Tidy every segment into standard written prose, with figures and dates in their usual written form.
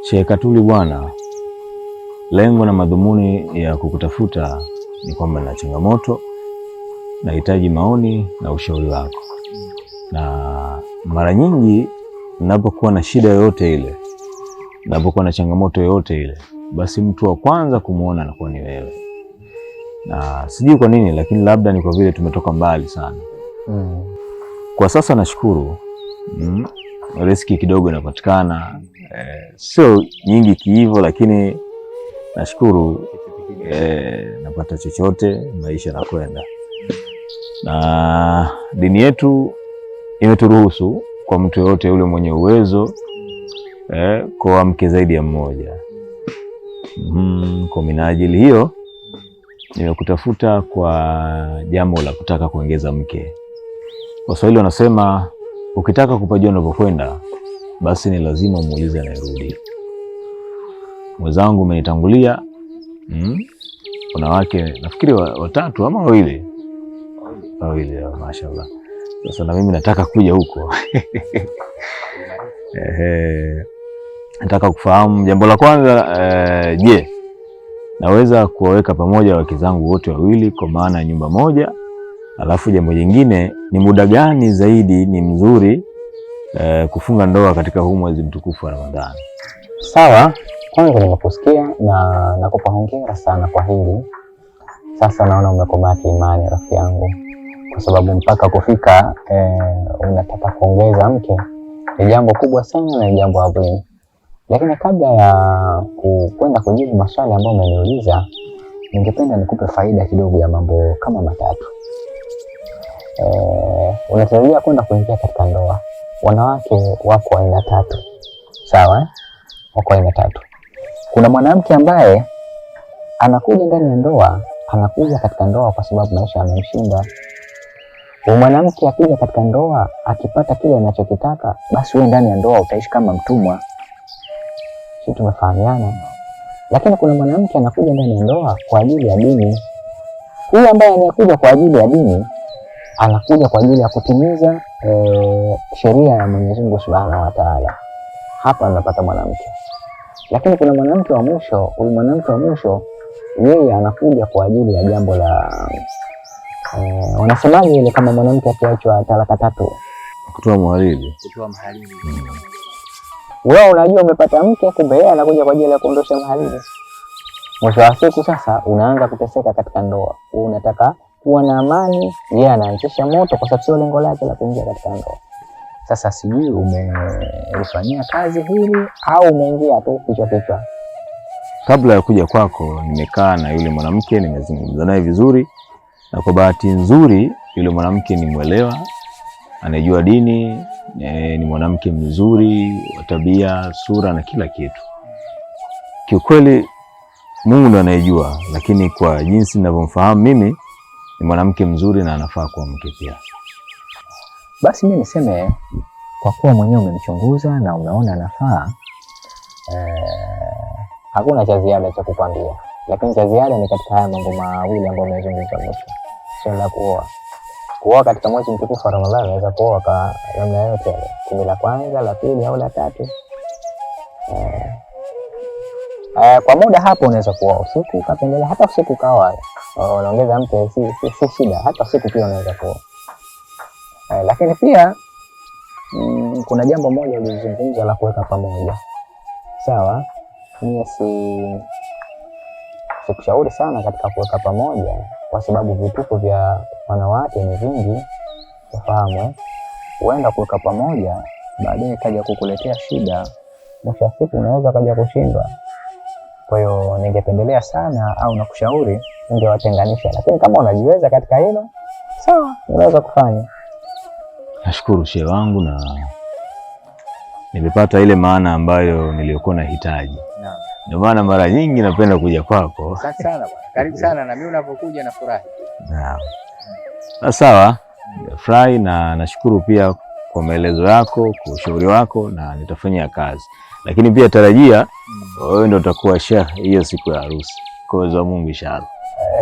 Sheikh Katuli bwana, lengo na madhumuni ya kukutafuta ni kwamba na changamoto, nahitaji maoni na ushauri wako. Na mara nyingi ninapokuwa na shida yoyote ile, ninapokuwa na changamoto yoyote ile, basi mtu wa kwanza kumuona anakuwa ni wewe. Na sijui kwa nini, lakini labda ni kwa vile tumetoka mbali sana. Kwa sasa nashukuru, riski kidogo inapatikana, sio nyingi kiivo, lakini nashukuru napata chochote, maisha yanakwenda. Na dini yetu imeturuhusu kwa mtu yote yule mwenye uwezo kwa mke zaidi ya mmoja. Kwa minajili hiyo nimekutafuta kwa jambo la kutaka kuongeza mke. Waswahili wanasema ukitaka kupajua unapokwenda, basi ni lazima muulize anayerudi. Mwenzangu umenitangulia, kuna wake nafikiri watatu ama wawili, mashaallah. Sasa na mimi nataka kuja huko. Nataka kufahamu jambo la kwanza, je, naweza kuwaweka pamoja wake zangu wote wawili kwa maana nyumba moja? Alafu jambo jingine, ni muda gani zaidi ni mzuri kufunga ndoa katika huu mwezi mtukufu wa Ramadhani? Sawa, kwanza nimekusikia na nakupa hongera sana kwa hili. Sasa naona umekomaa kiimani rafiki yangu, kwa sababu mpaka kufika unataka kuongeza mke ni jambo kubwa sana na ni jambo adhimu. Lakini kabla ya kwenda kujibu maswali ambayo umeniuliza, ningependa nikupe faida kidogo ya mambo kama matatu. Unatarajia kwenda kuingia katika ndoa. Wanawake wako aina tatu. Sawa? Wako aina tatu. Kuna mwanamke ambaye anakuja ndani ya ndoa, anakuja katika ndoa kwa sababu maisha yamemshinda. Mwanamke akija katika ndoa akipata kile anachokitaka, basi wewe ndani ya ndoa utaishi kama mtumwa. Sisi tumefahamiana. Lakini kuna mwanamke anakuja ndani ya ndoa kwa ajili ya dini. Huyu ambaye anakuja kwa ajili ya dini, anakuja kwa ajili ya kutimiza sheria ya Mwenyezi Mungu Subhanahu wa Ta'ala. Hapa anapata mwanamke. Lakini kuna mwanamke wa mwisho, huyu mwanamke wa mwisho yeye anakuja kwa ajili ya jambo la wanasemaje ile kama mwanamke akiachwa talaka tatu, kutoa maharili. Wewe unajua umepata mke, kumbe yeye anakuja kwa ajili ya kuondosha maharili. Mwisho wa siku sasa unaanza kuteseka katika ndoa. Wewe unataka kuwa na amani, yeye anaanzisha moto kwa sababu sio lengo lake la kuingia katika ndoa. Sasa sijui umelifanyia kazi hili au umeingia tu kichwa. Kabla ya kuja kwako nimekaa na yule mwanamke, nimezungumza naye vizuri, na kwa bahati nzuri yule mwanamke ni mwelewa, anajua dini, ni mwanamke mzuri wa tabia, sura na kila kitu. Kiukweli Mungu ndo anayejua, lakini kwa jinsi ninavyomfahamu mimi ni mwanamke mzuri na anafaa kuwa mke pia. Basi mimi niseme kwa kuwa mwenyewe umemchunguza na umeona anafaa, hakuna cha ziada cha kukwambia. Lakini cha ziada ni katika haya mambo mawili ambayo nimezungumza mwisho. Sio la kuoa. Kuoa katika mwezi mtukufu wa Ramadhani unaweza kuoa kwa namna yote ile. Kundi la kwanza, la pili au la tatu. Kwa muda hapo unaweza kuoa usiku, ukapendelea hata usiku kaoa. Unaongeza mke si shida, hata usiku pia unaweza kuoa. Lakini pia kuna jambo moja ulizungumza la kuweka pamoja. Sawa? Mimi sikushauri sana katika kuweka pamoja kwa sababu vituko vya wanawake ni vingi, ufahamu. Huenda kuweka pamoja baadaye kaja kukuletea shida, mwisho wa siku unaweza kaja kushindwa. Kwa hiyo ningependelea sana au nakushauri ungewatenganisha, lakini kama unajiweza katika hilo, sawa, unaweza kufanya. Nashukuru shehe wangu na nilipata ile maana ambayo niliyokuwa nahitaji. Naam. Ndio maana mara nyingi napenda kuja kwako. Asante sana bwana. Karibu sana na mimi unapokuja nafurahi. Naam. Sawa, nafurahi na nashukuru pia kwa maelezo yako, kwa ushauri wako, na nitafanyia kazi. Lakini pia tarajia wewe ndio utakuwa sheikh hiyo siku ya harusi. Kwa uwezo wa Mungu inshallah.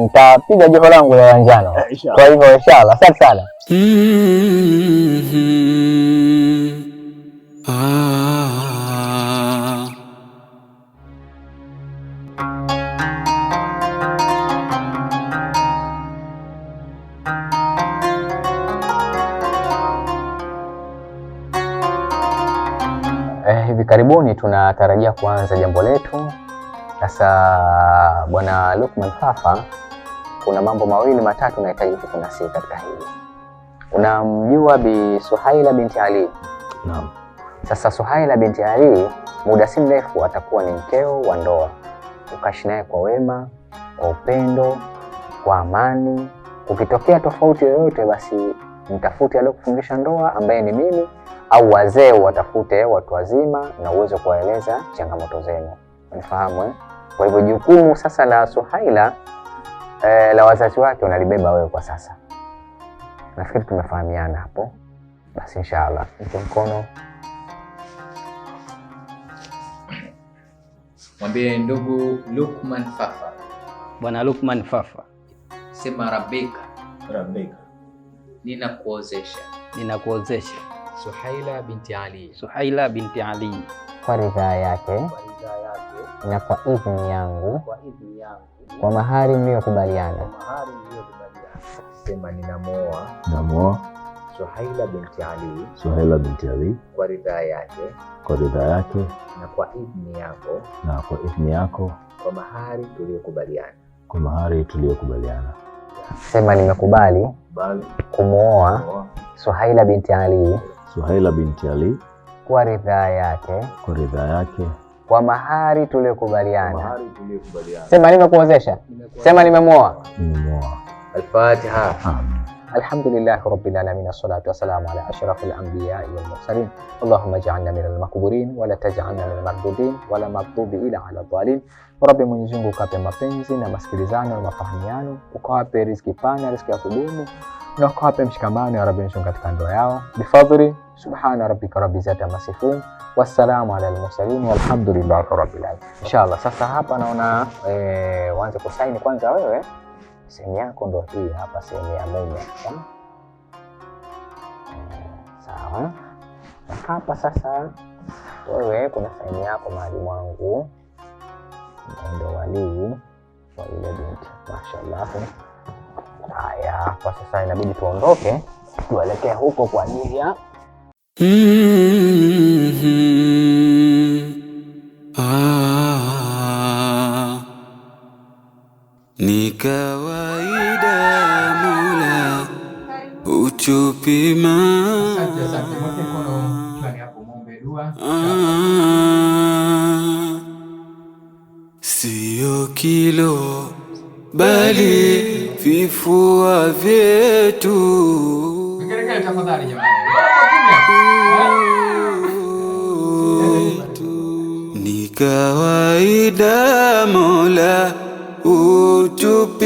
Nitapiga joho langu la njano. Kwa hivyo inshallah. Asante sana. Hivi karibuni tunatarajia kuanza jambo letu. Sasa Bwana Luqman Fafa, kuna mambo mawili matatu nahitaji kukunasihi katika hili. Unamjua Bi Suhaila binti Ali? Naam. Sasa Suhaila binti Ali muda si mrefu atakuwa ni mkeo wa ndoa. Ukaishi naye kwa wema, kwa upendo, kwa amani. Ukitokea tofauti yoyote, basi mtafute aliyokufungisha ndoa ambaye ni mimi, au wazee watafute watu wazima na uweze kuwaeleza changamoto zenu. Unifahamu? Kwa hivyo jukumu sasa la Suhaila la wazazi wake unalibeba wewe kwa sasa. Nafikiri tumefahamiana hapo. Basi inshallah, mpe mkono. Mwambie ndugu Luqman Fafa. Bwana Luqman Fafa. Sema Rabbika. Rabbika. Ninakuozesha. Ninakuozesha Suhaila binti Ali. Suhaila binti Ali. Kwa ridhaa yake. Na kwa idhini yangu. Kwa mahari mliyokubaliana. Sema ninamuoa. Namuoa Suhaila binti Ali. Suhaila binti Ali. Kwa ridhaa yake. Kwa ridhaa yake. Na kwa idhini yako. Na kwa idhini yako. Kwa mahari tuliyokubaliana. Kwa mahari tuliyokubaliana. Sema nimekubali kumuoa Suhaila binti Ali. Suhaila binti Ali. Kwa ridhaa yake. Kwa ridhaa yake. Kwa mahari tuliyokubaliana. Sema nimekuozesha. Sema nimemuoa. Nimemuoa. Al-Fatiha. Amin. Alhamdulillahi rabbil alamin, wassalatu wassalamu ala ashrafil anbiya'i wal mursalin. Allahumma ij'alna minal makburin wa la taj'alna minal mardudin wa la maghdubi ila ala dhalin. Rabbi, Mwenyezi Mungu ukape mapenzi na masikilizano na mafahamiano, ukawape riziki pana, riziki ya kudumu, na ukawape mshikamano ya Rabbi katika ndoa yao. Bifadhli subhana rabbika rabbil izzati amma yasifun, wassalamu ala al-mursalin walhamdulillahi rabbil alamin. Inshallah sasa hapa naona uanze kusaini kwanza wewe. Sehemu yako ndo hii hapa, sehemu ya mume. Sawa. Na hapa sasa wewe kuna sehemu yako mahali mwangu. Ndo walii wa ile binti. Mashaallah. Haya, kwa sasa inabidi tuondoke, tuelekee huko kwa ajili ya ni kawaida Mola utupima. Sio kilo bali vifua vyetu. Tafadhali jamani. Ni kawaida Mola utupima.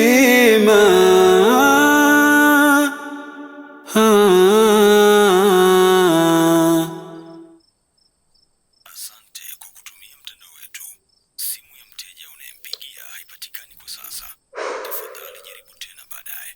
Asante kwa kutumia mtandao wetu. Simu ya mteja unayempigia haipatikani kwa sasa. Tafadhali jaribu tena baadaye.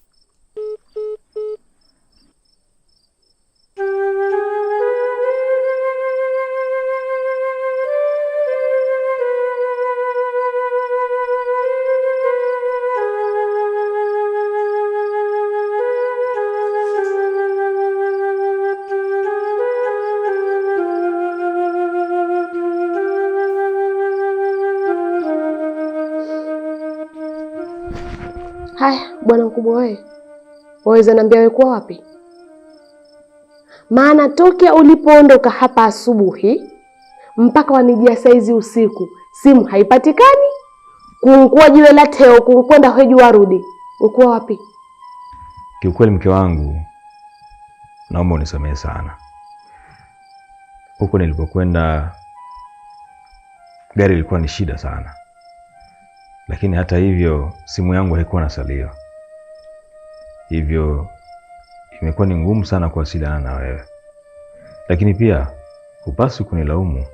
Haya, bwana mkubwa wewe. Waweza niambia wewe kwa wapi? Maana tokea ulipoondoka hapa asubuhi mpaka wanijia saizi usiku, simu haipatikani. Kunkua jiwe la teo kunkwenda heju warudi. Uko wapi? Kiukweli mke wangu, naomba unisamehe sana. Huko nilipokwenda gari ilikuwa ni shida sana. Lakini hata hivyo simu yangu haikuwa na salio. Hivyo imekuwa ni ngumu sana kuwasiliana na wewe. Lakini pia hupaswi kunilaumu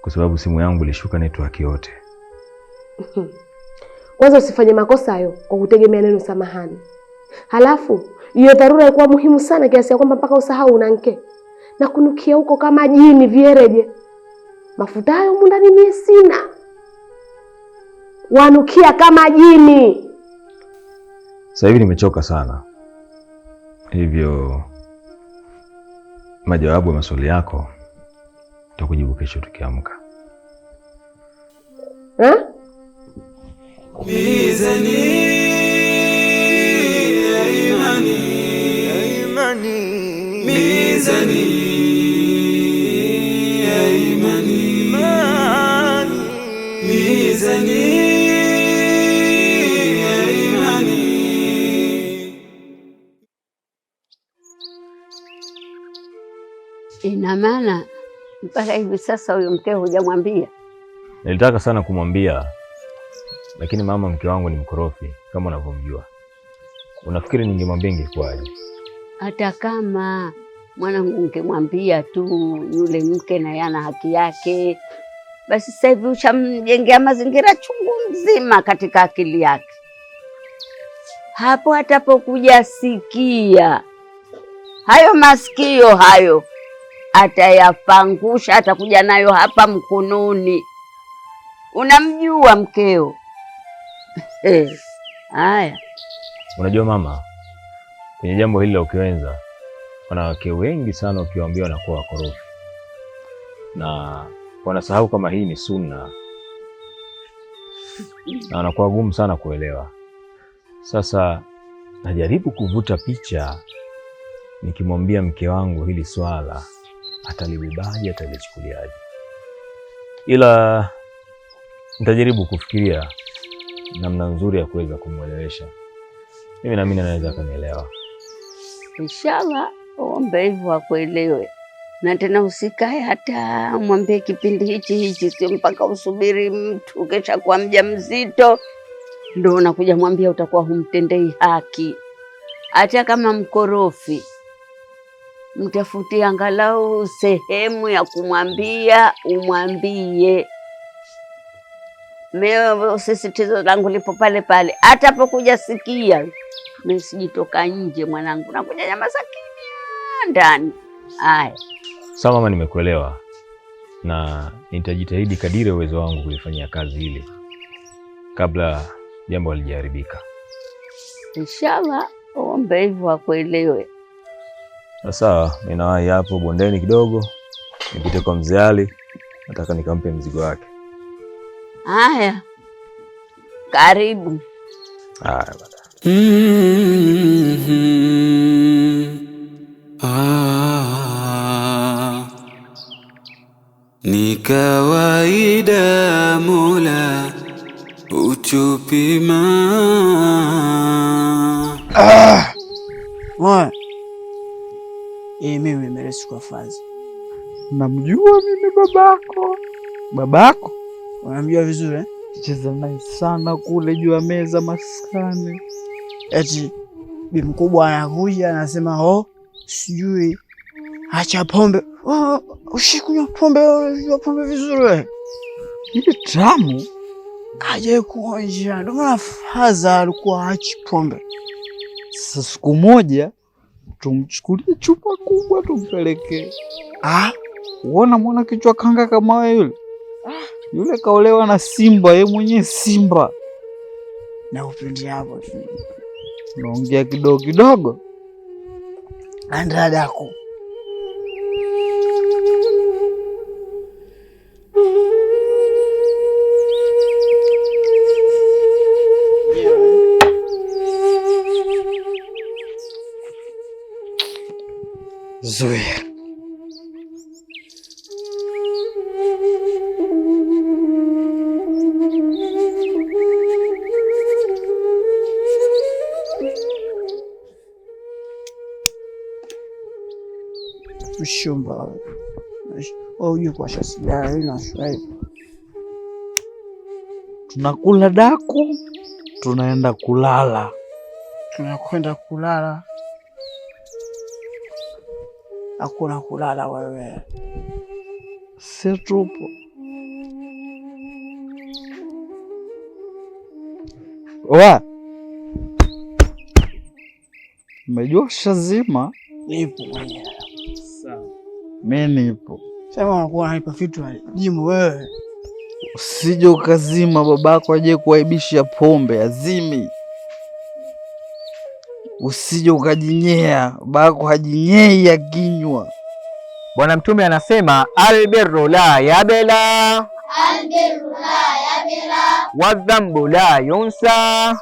kwa sababu simu yangu ilishuka network yote. Kwanza usifanye makosa hayo kwa kutegemea neno samahani. Halafu hiyo dharura ilikuwa muhimu sana kiasi ya kwamba mpaka usahau una mke. Na kunukia huko kama jini viereje. Mafuta hayo humu ndani mie sina. Wanukia kama jini. Sasa hivi nimechoka sana. Hivyo majawabu ya maswali yako tutakujibu kesho tukiamka. Mizani ya imani, mizani ya imani, mizani ya imani. Ina maana mpaka hivi sasa huyo mkeo hujamwambia? Nilitaka sana kumwambia, lakini mama mke wangu ni mkorofi kama unavyomjua. Unafikiri ningemwambia ingekuwaje? Hata kama mwanangu ungemwambia tu, yule mke na yana haki yake. Basi sasa hivi ushamjengea mazingira chungu mzima katika akili yake. Hapo atapokuja sikia hayo masikio hayo atayapangusha, atakuja nayo hapa mkononi. Unamjua mkeo? Haya. Unajua mama, kwenye jambo hili la ukiwenza, wanawake wengi sana ukiwaambia wanakuwa wakorofi. Na wanasahau kama hii ni sunna. Na wanakuwa gumu sana kuelewa. Sasa najaribu kuvuta picha nikimwambia mke wangu hili swala atalibebaje, atalichukuliaje. Ila nitajaribu kufikiria namna nzuri ya kuweza kumwelewesha. Mimi naamini anaweza kunielewa. Inshallah, ombe hivyo akuelewe. Na tena usikae hata mwambie kipindi hichi, sio mpaka usubiri mtu kesha kuwa mjamzito ndio unakuja mwambia, utakuwa humtendei haki. Hata kama mkorofi, mtafutie angalau sehemu ya kumwambia, umwambie. Mimi sisitizo langu lipo pale pale. Atapokuja sikia, mimi sijitoka nje mwanangu, nakuja nyamaza kimya ndani. Haya. Sawa mama, nimekuelewa. Na nitajitahidi kadiri uwezo wangu kulifanyia kazi hili kabla jambo halijaharibika. Inshallah, ombe hivyo akuelewe. Sawa, ninawahi hapo bondeni kidogo. Nipite kwa Mzee Ali, nataka nikampe mzigo wake. Haya. Karibu. Haya baba. Ni kawaida Mola utupima. Mimi nimeresi kwa fazi. Namjua mimi babako. Babako? Unamjua vizuri eh? Cheza naye sana kule juu ya meza maskani. Eti bi mkubwa anakuja anasema, sijui acha pombe. Ushikunywa pombe, unajua pombe vizuri wewe. Hii tamu kaja kuonja. Ndio maana faza alikuwa hachi pombe. Sasa siku moja tumchukulie chupa kubwa tumpelekee. Uona mwana kichwa kanga kama wewe yule? Yule kaolewa na simba, yeye mwenyewe simba. Na upendi hapo. Naongea kidogo kidogo. Andadako. Zoea. Mshumba. Yuko shasida ina shwai. Tunakula daku, tunaenda kulala. Tunakwenda kulala. hakuna kulala wewe. Si tupo. Wa. Umejua shazima? Nipo mwenyewe. Sawa. Mimi nipo. Sema unakuwa unanipa vitu jimu wewe. Usije ukazima babako aje kuaibisha pombe azimi. Usije ukajinyea, babako hajinyei akinywa. Bwana Mtume anasema albirru la yabla, albirru la yabla, wadhambu la yunsa,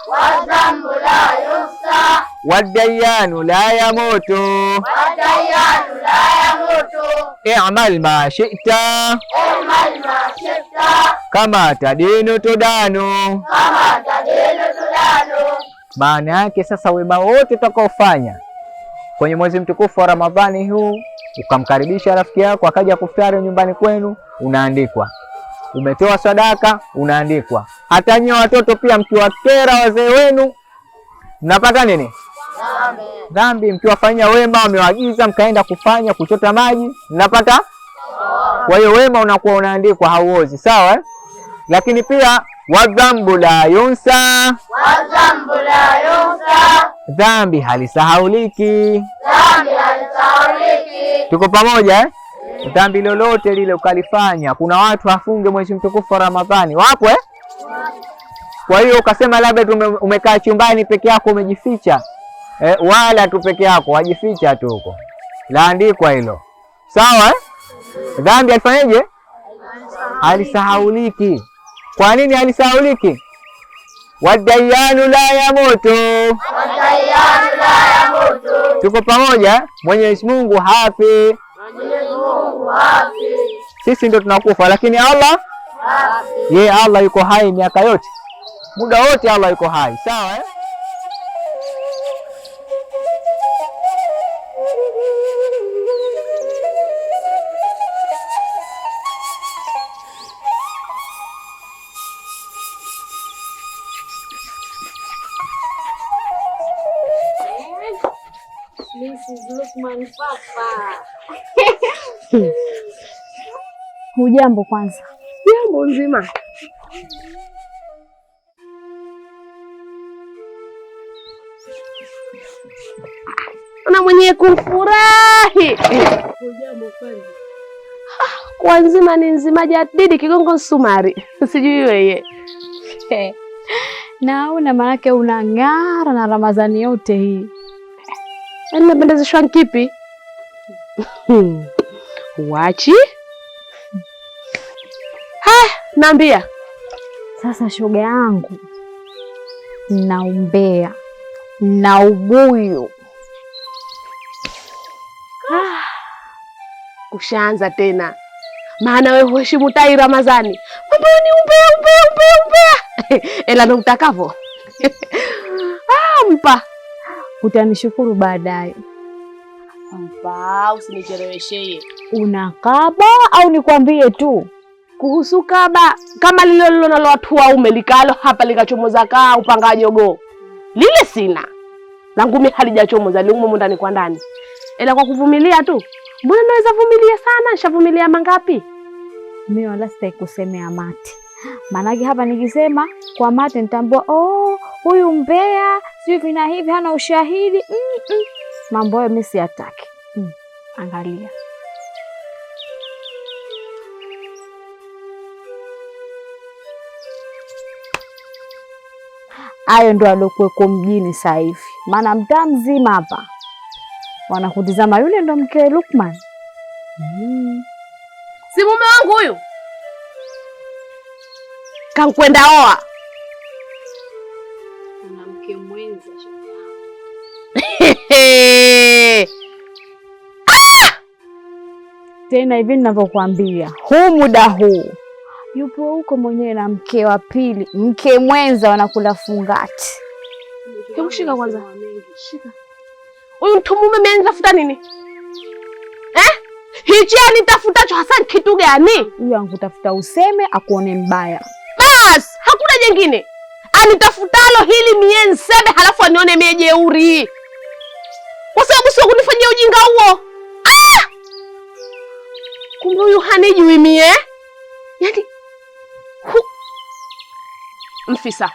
wadhambu la yunsa, wadayanu la yamutu, wadayanu la yamutu. I'mal ma shi'ta, I'mal ma shi'ta, kama tadinu tudanu, kama tadinu tudanu. Maana yake sasa, wema wote utakaofanya kwenye mwezi mtukufu wa Ramadhani huu, ukamkaribisha rafiki yako akaja kufutari nyumbani kwenu, unaandikwa. Umetoa sadaka, unaandikwa. Hata nyinyi watoto pia mkiwakera wazee wenu, mnapata nini? Dhambi. Mkiwafanyia wema, wamewaagiza mkaenda kufanya kuchota maji, mnapata. Kwa hiyo wema unakuwa unaandikwa, hauozi, sawa? Lakini pia wadhambu la yunsa, wadhambu la yunsa, dhambi halisahauliki. dhambi halisahauliki. Tuko pamoja? Dhambi lolote lile ukalifanya, kuna watu hafunge mwezi mtukufu wa Ramadhani, wapo Kwa hiyo ukasema labda umekaa chumbani peke yako umejificha, wala tu peke yako wajificha tu huko, laandikwa hilo, sawa? Dhambi alifanyaje? Halisahauliki. Kwa nini halisahauliki? Wadayanu la yamutu, wadayanu la yamutu. Tuko pamoja? Mwenyezi Mungu hafi. Mwenyezi Mungu hafi. Sisi ndio tunakufa, lakini Allah hafi. Allah yuko hai miaka yote, muda wote Allah yuko hai, sawa? Hujambo kwanza? Jambo nzima. Una mwenye kufurahi. Hujambo kwanza? Kwa nzima ni nzima jadidi kigongo nsumari. Sijui wewe. Na una maana unang'ara na Ramadhani yote hii. Unapendezeshwa kipi? Wachi? Naambia. Sasa shoga yangu, na umbea na ubuyu. Kushaanza tena. Maana wewe huheshimu tai Ramadhani. Mambo ni umbea. Ela ndo utakavyo. Mpa. Utanishukuru baadaye. Mpa, usinicheleweshee. Unakaba au nikwambie tu? Kuhusu kaba, kama lilo nalo watu waume likalo hapa likachomoza kaa upanga jogoo. Lile sina. Langu mimi halijachomoza, liumo ndani kwa ndani. Ela kwa kuvumilia tu. Mbona naweza vumilia sana? Nishavumilia mangapi? Mimi wala sitaki kusemea mate. Maanake hapa nikisema kwa mate nitambua huyu mbea, sio vina hivi hana ushahidi. Mambo hayo mimi siyataki. Angalia. Hayo ndo alokuweko mjini sasa hivi. Maana mtaa mzima hapa wanakutizama, yule ndo mke Lukman. Si mume wangu huyu? Kankwenda oa. Ana mke mwenza shoga. Tena hivi ninavyokuambia, huu muda huu yupo huko mwenyewe na mke wa pili, mke mwenza, wanakula fungati. Hebu shika kwanza. Shika. Huyu mtu mume amenitafuta nini? Hichi anitafutacho hasa kitu gani? Huyu ankutafuta useme akuone mbaya. Bas, hakuna jengine. Anitafutalo hili mie nseme halafu anione mie jeuri. Kwa sababu sio kunifanyia ujinga huo. Kumbe huyu hanijui mie. Yaani Mfisa,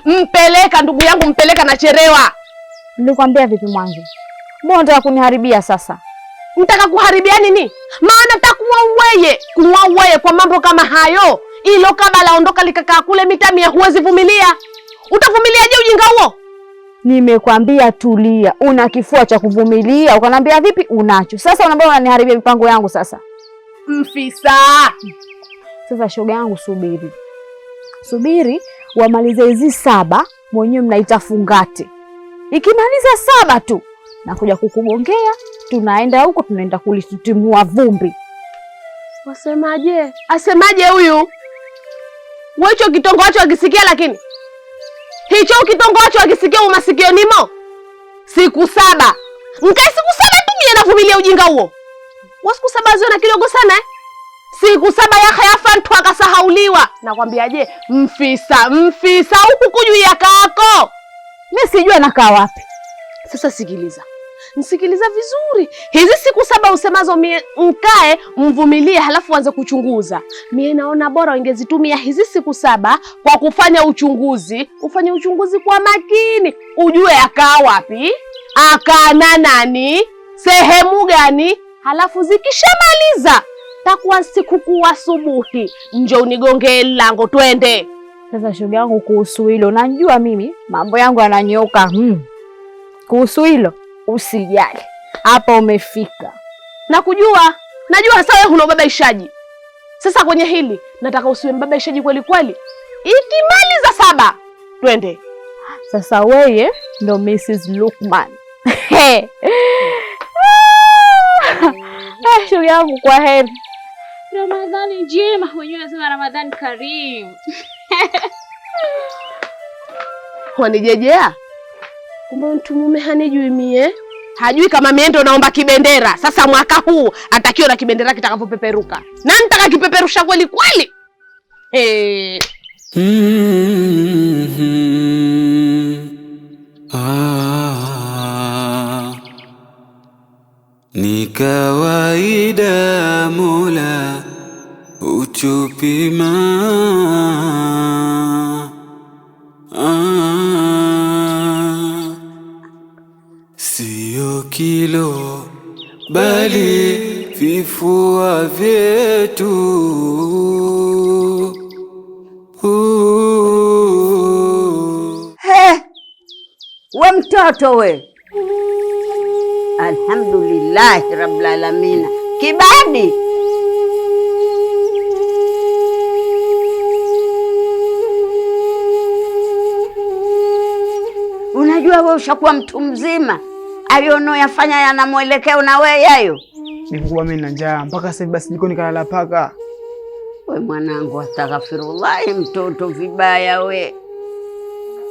mpeleka ndugu yangu, mpeleka, nacherewa. Nilikwambia vipi mwanzo? Mbona unataka kuniharibia sasa? Mtaka kuharibia nini? Maana kuua uweye kwa mambo kama hayo. Ilo kama laondoka likakaa kule mita 100 huwezi vumilia. Utavumiliaje ujinga huo? Nimekwambia tulia. Una kifua cha kuvumilia. Ukanambia vipi? Unacho. Sasa unaambia unaniharibia mipango yangu sasa. Mfisa. Sasa shoga yangu, subiri. Subiri wamalize hizi 7, mwenyewe mnaita fungate. Ikimaliza 7 tu nakuja kukugongea, tunaenda huko, tunaenda kulitimua vumbi. Wasemaje? Asemaje huyu? Wecho kitongo wacho akisikia, lakini hicho kitongo wacho akisikia umasikio nimo. Siku 7. Mkae siku 7 tu mimi navumilia ujinga huo. Wa siku 7 zio na kidogo sana eh? Siku 7 ya hayafantu akasahauliwa. Nakwambiaje? Mfisa huku kujuia kako. Mimi sijui anakaa wapi. Sasa sikiliza. Msikiliza vizuri. Hizi siku 7 usemazo mie mkae mvumilie, halafu anze kuchunguza. Mie naona bora ungezitumia hizi siku 7 kwa kufanya uchunguzi. Ufanye uchunguzi kwa makini. Ujue akaa wapi, akaa na nani, sehemu gani. Halafu zikishamaliza takuwa siku asubuhi, njoo unigongee lango twende. Sasa shoga yangu, kuhusu hilo najua mimi mambo yangu yananyoka. Kuhusu hilo usijali. Hapa umefika. Najua hasa wewe huna ubabaishaji. Sasa kwenye hili nataka usiwe mbabaishaji kweli kweli. Ikimaliza 7 twende. Sasa wewe ndo Mrs. Lukman. Shoga yangu, kwa heri. Ramadhani njema, wenyewe nasema Ramadhani Karim. Wanijejea? Kumbe mtu mume hanijui mie. Hajui kama mie ndo naomba kibendera. Sasa mwaka huu atakiwa na kibendera kitakapopeperuka. Na nitaka kipeperusha kweli kweli. Ni kawaida Mola uchupima, sio kilo bali vifua vyetu. We mtoto we. Alhamdulillahi rabbil alamin. Kibadi. Unajua wewe ushakuwa mtu mzima. Ayono yafanya yana mwelekeo na wewe yayo. Nikuwa mimi na njaa mpaka sasa basi jikoni kalala paka. We mwanangu, astaghfirullah, mtoto vibaya we.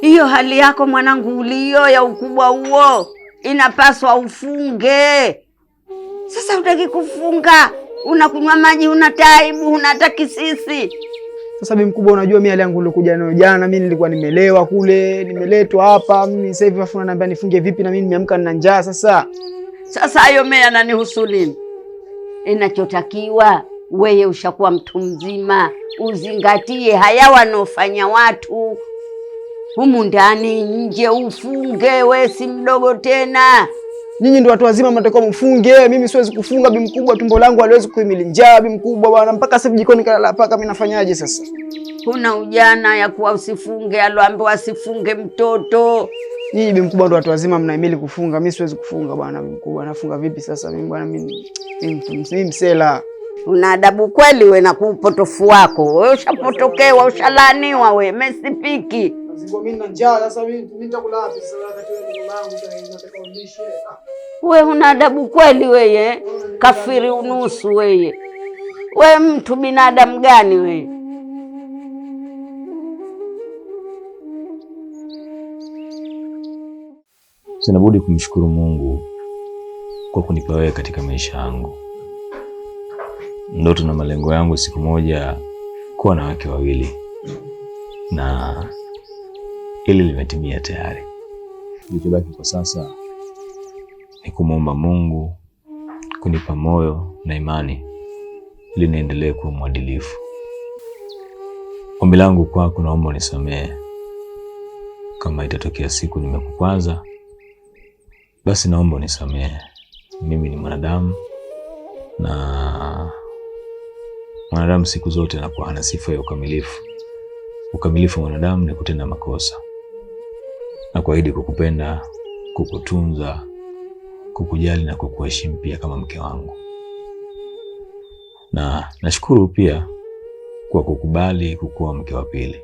Hiyo hali yako mwanangu ulio ya ukubwa huo inapaswa ufunge. Sasa utaki kufunga, unakunywa maji, una taibu, unataki sisi. Sasa bibi mkubwa, unajua mimi hali yangu nilikuja nayo jana, mimi nilikuwa nimelewa kule, nimeletwa hapa, mimi sasa hivi afu ananiambia nifunge vipi na mimi nimeamka na njaa sasa. Sasa hayo mimi yananihusu nini? Inachotakiwa wewe ushakuwa mtu mzima, uzingatie haya wanaofanya watu. Humu ndani nje ufunge, wewe si mdogo tena. Nyinyi ndio watu wazima mnatakiwa mfunge, mimi siwezi kufunga bibi mkubwa, tumbo langu haliwezi kuhimili njaa bibi mkubwa bwana, mpaka sasa jikoni kalala paka, mimi nafanyaje sasa? Kuna ujana ya kuwa usifunge, aloambiwa asifunge mtoto. Nyinyi bibi mkubwa ndio watu wazima mnahimili kufunga, mimi siwezi kufunga bwana bibi mkubwa, nafunga vipi sasa mimi bwana, mimi msela. Una adabu kweli we na kupotofu wako. Wewe ushapotokewa, ushalaniwa we, mesipiki. Mimi na njaa sasa, mimi nitakula wapi sasa wakati wewe mama yangu nataka unishe? Wewe una adabu kweli wewe, kafiri unusu wewe. Wewe mtu binadamu gani wewe? Sina budi kumshukuru Mungu kwa kunipa wewe katika maisha yangu. Ndoto na malengo yangu siku moja kuwa na wake wawili, na ili limetimia tayari. Kilichobaki kwa sasa ni kumwomba Mungu kunipa moyo na imani ili niendelee kuwa mwadilifu. Ombi langu kwako, naomba unisamehe kama itatokea siku nimekukwaza, basi naomba unisamehe. Mimi ni mwanadamu, na mwanadamu siku zote anakuwa hana sifa ya ukamilifu. Ukamilifu wa mwanadamu ni kutenda makosa. Na kuahidi kukupenda, kukutunza, kukujali na kukuheshimu pia kama mke wangu. Na nashukuru pia kwa kukubali kukuwa mke wa pili.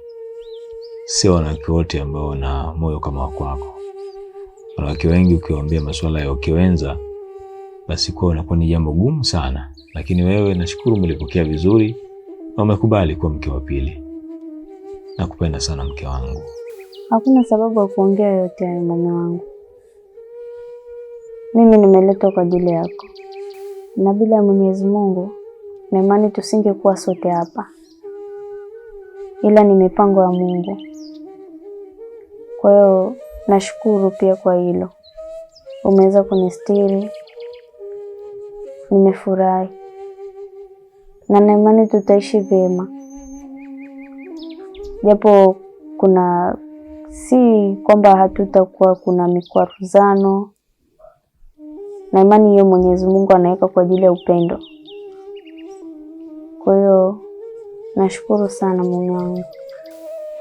Sio wanawake wote ambao wana moyo kama wa kwako. Wanawake wengi ukiwaambia masuala ya ukiwenza, basi kwa unakuwa ni jambo gumu sana. Lakini wewe nashukuru umelipokea vizuri na umekubali kuwa mke wa pili. Nakupenda sana mke wangu. Hakuna sababu ya kuongea yote hayo mume wangu. Mimi nimeletwa kwa ajili yako. Na bila Mwenyezi Mungu, na imani tusingekuwa sote hapa. Ila ni mipango ya Mungu. Kwa hiyo nashukuru pia kwa hilo. Umeweza kunistiri. Nimefurahi. Na imani tutaishi vyema. Japo kuna si kwamba hatutakuwa kuna mikwaruzano. Na imani hiyo Mwenyezi Mungu anaweka kwa ajili ya upendo. Kwa hiyo nashukuru sana mume wangu.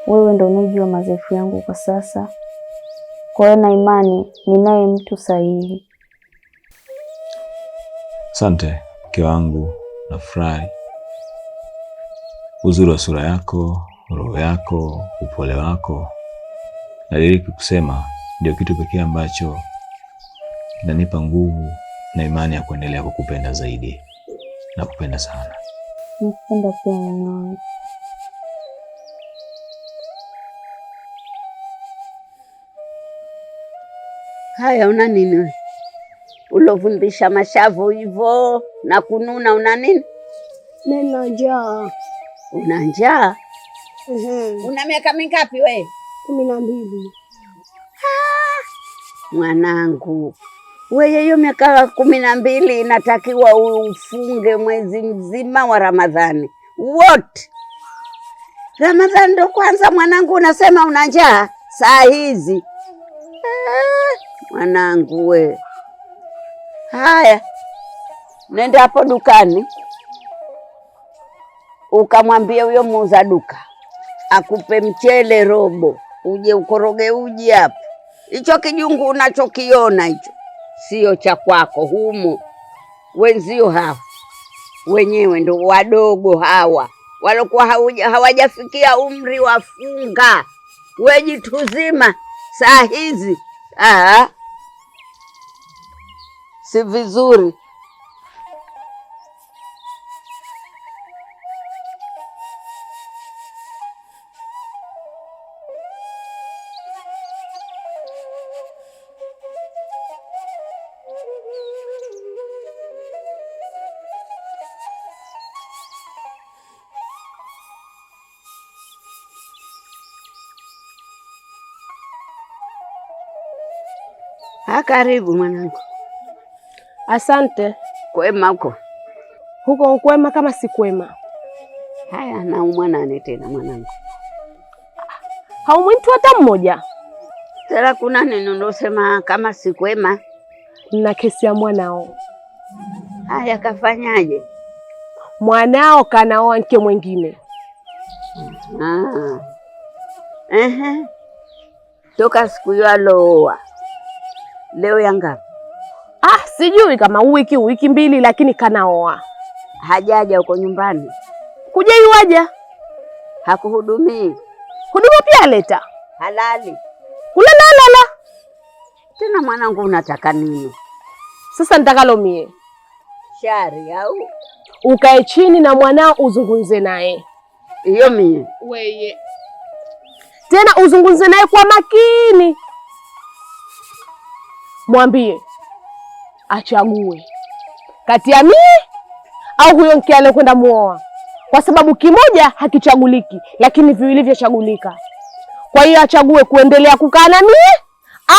Wewe ndio unajua madhaifu yangu kwa sasa. Kwa hiyo na imani ninaye mtu sahihi. Asante mke wangu, nafurahi. Uzuri wa sura yako, roho yako, upole wako, nadiriki kusema ndio kitu pekee ambacho kinanipa nguvu na imani ya kuendelea kukupenda zaidi. Nakupenda sana. Nakupenda pia mume wangu. Haya, una nini? Ulovundisha mashavu hivyo na kununa, una nini? Nina njaa. Una njaa? Una miaka mingapi we? 12. Mwanangu, wewe hiyo miaka 12 inatakiwa ufunge mwezi mzima wa Ramadhani wote. Ramadhani ndo kwanza mwanangu, unasema una njaa saa hizi. Mwanangu we. Haya, nenda hapo dukani ukamwambia huyo muuza duka akupe mchele robo, uje ukoroge uji hapo. Hicho kijungu unachokiona hicho sio cha kwako, humo wenzio hawa wenyewe ndo wadogo hawa walokuwa hawajafikia umri wa funga. Wewe jituzima saa hizi si vizuri. Karibu mwanangu. Asante. Kwema huko? Huko kwema kama si kwema. Haya, naumwa nani tena mwanangu? Haumwi mtu hata mmoja. Tena kuna nini unasema kama si kwema? Na kesi ya mwanao. Haya, kafanyaje? Mwanao kanaoa mke mwingine. Toka siku hiyo alooa. Leo ya ngapi? Sijui kama wiki mbili, lakini kanaoa. Hajaja huko nyumbani? Kuja yuaja. Hakuhudumii? Huduma pia aleta. Halali? Kulala. Tena mwanangu unataka nini? Sasa nitakalo mie. Shari au? Ukae chini na mwanao uzungumze naye. Hiyo mie. Weye. Tena uzungumze naye kwa makini. Mwambie achague kati ya mie au huyo mke aliyekwenda muoa, kwa sababu kimoja hakichaguliki lakini viwili vyachagulika. Kwa hiyo achague kuendelea kukaa na mie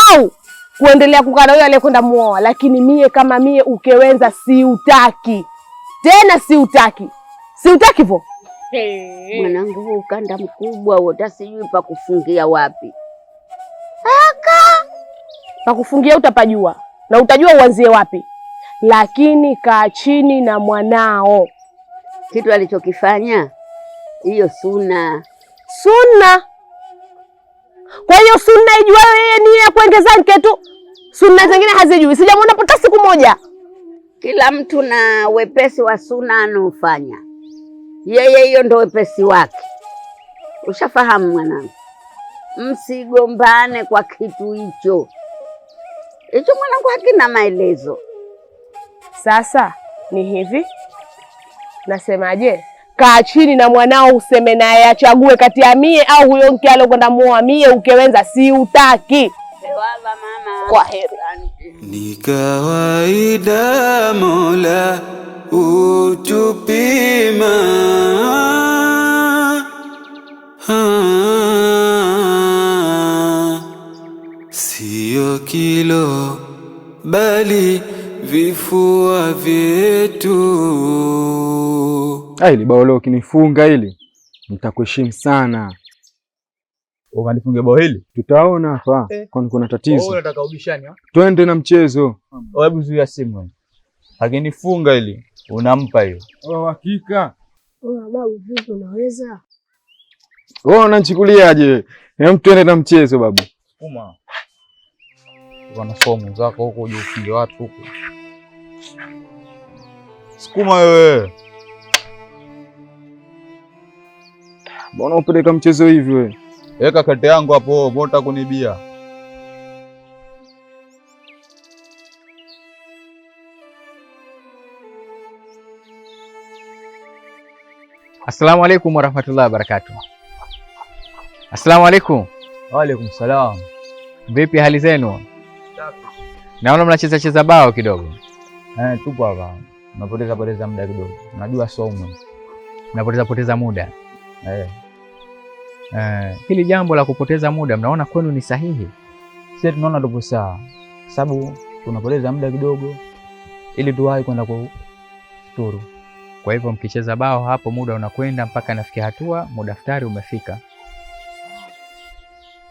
au kuendelea kukaa na huyo aliyekwenda muoa. Lakini mie kama mie ukewenza siutaki tena, siutaki. Si utaki hivyo? Mwanangu, huu ukanda mkubwa wote sijui pa kufungia wapi. Pa kufungia utapajua na utajua uanzie wapi, lakini kaa chini na mwanao. Kitu alichokifanya hiyo Suna. Kwa hiyo Suna ijua yeye ni ya kuongeza nke tu, Suna zingine hazijui. Sijamwona pata siku moja. Kila mtu na wepesi wa Suna anaofanya yeye, hiyo ndo wepesi wake. Ushafahamu mwanangu? Msigombane kwa kitu hicho. Hicho mwanangu hakina maelezo. Sasa ni hivi, nasemaje? Kaa chini na mwanao useme naye achague kati ya mie au huyo mke alokwenda muoa. Mie ukewenza si utaki. Kwa heri. Ni kawaida Mola utupima, sio kilo bali vifua vyetu. Hili bao leo ukinifunga hili nitakuheshimu sana. Ukanifunga bao hili? Tutaona hapa. Kwani kuna tatizo? Wewe unataka ubishani? Twende na mchezo. Hebu zuia simu. Akinifunga hili unampa hiyo. Hakika. Babu vipi unaweza? Wewe unanichukuliaje? Twende na mchezo babu. Uma. Wana fomu zako huko uje upige watu huko. Sukuma wewe. Mbona upeleka mchezo hivi wewe? Weka kete yangu hapo, mbona kunibia? Assalamu alaikum warahmatullahi wabarakatuh. Assalamu alaikum. Wa alaikum salam. Vipi hali zenu? Naona mnacheza bao kidogo. Tupo hapa. Napoteza muda kidogo. Najua somo. Mnapoteza muda. Hili jambo la kupoteza muda mnaona kwenu ni sahihi? Sisi tunaona ndio sawa. Sababu tunapoteza muda kidogo ili tuwahi kwenda kufuturu. Kwa hivyo mkicheza bao hapo muda unakwenda mpaka nafikia hatua mudaftari umefika.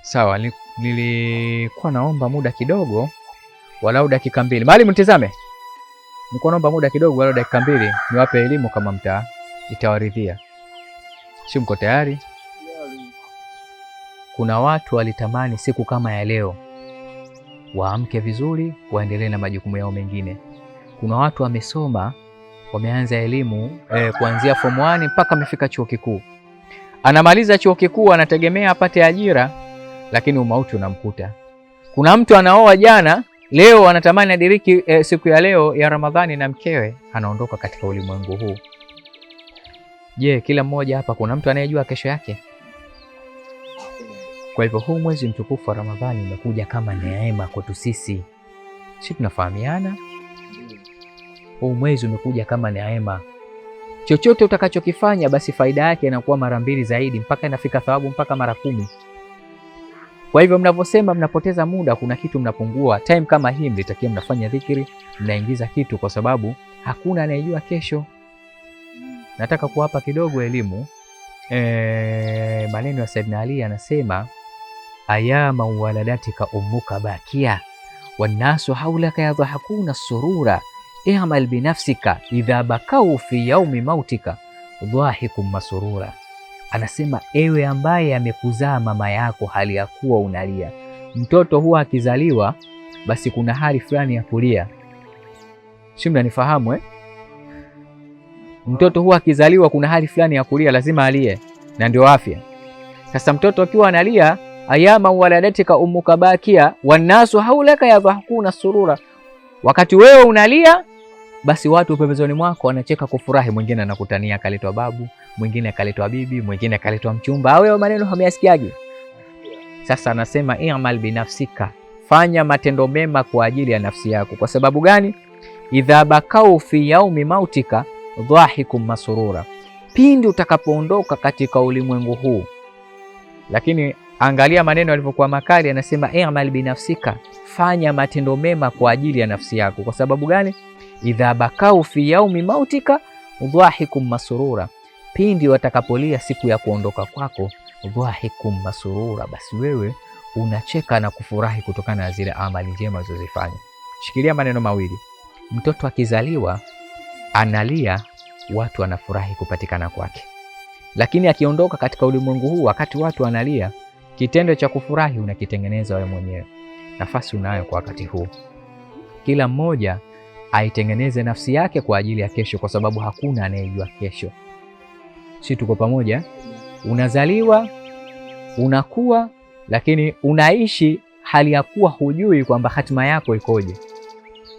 Sawa, nilikuwa naomba muda kidogo walau dakika 2. Mwalimu nitazame. Nilikuwa naomba muda kidogo walau dakika 2 niwape elimu kama mtaa itawaridhia. Si mko tayari? Kuna watu walitamani siku kama ya leo waamke vizuri waendelee na majukumu yao mengine. Kuna watu wamesoma, wameanza elimu kuanzia form 1 mpaka amefika chuo kikuu. Anamaliza chuo kikuu anategemea apate ajira, lakini umauti unamkuta. Kuna mtu anaoa jana, leo anatamani adiriki siku ya leo ya Ramadhani na mkewe anaondoka katika ulimwengu huu. Je, kila mmoja hapa kuna mtu anayejua kesho yake? Kwa hivyo huu mwezi mtukufu wa Ramadhani umekuja kama neema kwetu sisi. Sisi tunafahamiana. Huu mwezi umekuja kama neema. Chochote utakachokifanya basi faida yake inakuwa mara 2 zaidi mpaka inafika thawabu mpaka mara 10. Kwa hivyo mnavyosema mnapoteza muda, kuna kitu mnapungua. Time kama hii mlitakia mnafanya dhikri, mnaingiza kitu kwa sababu hakuna anayejua kesho. Nataka kuwapa kidogo elimu. Maneno ya Sayyidina Ali anasema ayama waladatika ummuka bakia wannasu haulaka yadhahakuna surura i'mal binafsika idha bakau fi yaumi mautika dhahikum masurura. Anasema ewe ambaye amekuzaa mama yako hali ya kuwa unalia. Mtoto huwa akizaliwa basi kuna hali fulani ya kulia. Si mnanifahamu Mtoto huwa akizaliwa kuna hali fulani ya kulia, lazima alie na ndio afya. Sasa mtoto akiwa analia ayama waladatika ummuka bakia wannasu haulaka yadhahakuna surura, wakati wewe unalia basi watu pembezoni mwako wanacheka kufurahi. Mwingine anakutania akaletwa babu, mwingine akaletwa bibi, mwingine akaletwa mchumba. Hayo maneno hamyasikiaje? Sasa anasema i'mal binafsika, fanya matendo mema kwa ajili ya nafsi yako. Kwa sababu gani? Idha bakau fi yaumi mautika dhahikum masurura, pindi utakapoondoka katika ulimwengu huu. Lakini angalia maneno yalivyokuwa makali, anasema i'mal binafsika, fanya matendo mema kwa ajili ya nafsi yako. Kwa sababu gani? Idha bakau fi yaumi mautika dhahikum masurura, pindi watakapolia siku ya kuondoka kwako, dhahikum masurura, basi wewe unacheka na kufurahi kutokana na zile amali njema ulizozifanya. Shikilia maneno mawili. Mtoto akizaliwa analia, watu wanafurahi kupatikana kwake. Lakini akiondoka katika ulimwengu huu wakati watu wanalia, kitendo cha kufurahi unakitengeneza wewe mwenyewe. Nafasi unayo kwa wakati huu. Kila mmoja aitengeneze nafsi yake kwa ajili ya kesho, kwa sababu hakuna anayejua kesho. Si tuko pamoja? Unazaliwa, unakuwa, lakini unaishi hali ya kuwa hujui kwamba hatima yako ikoje.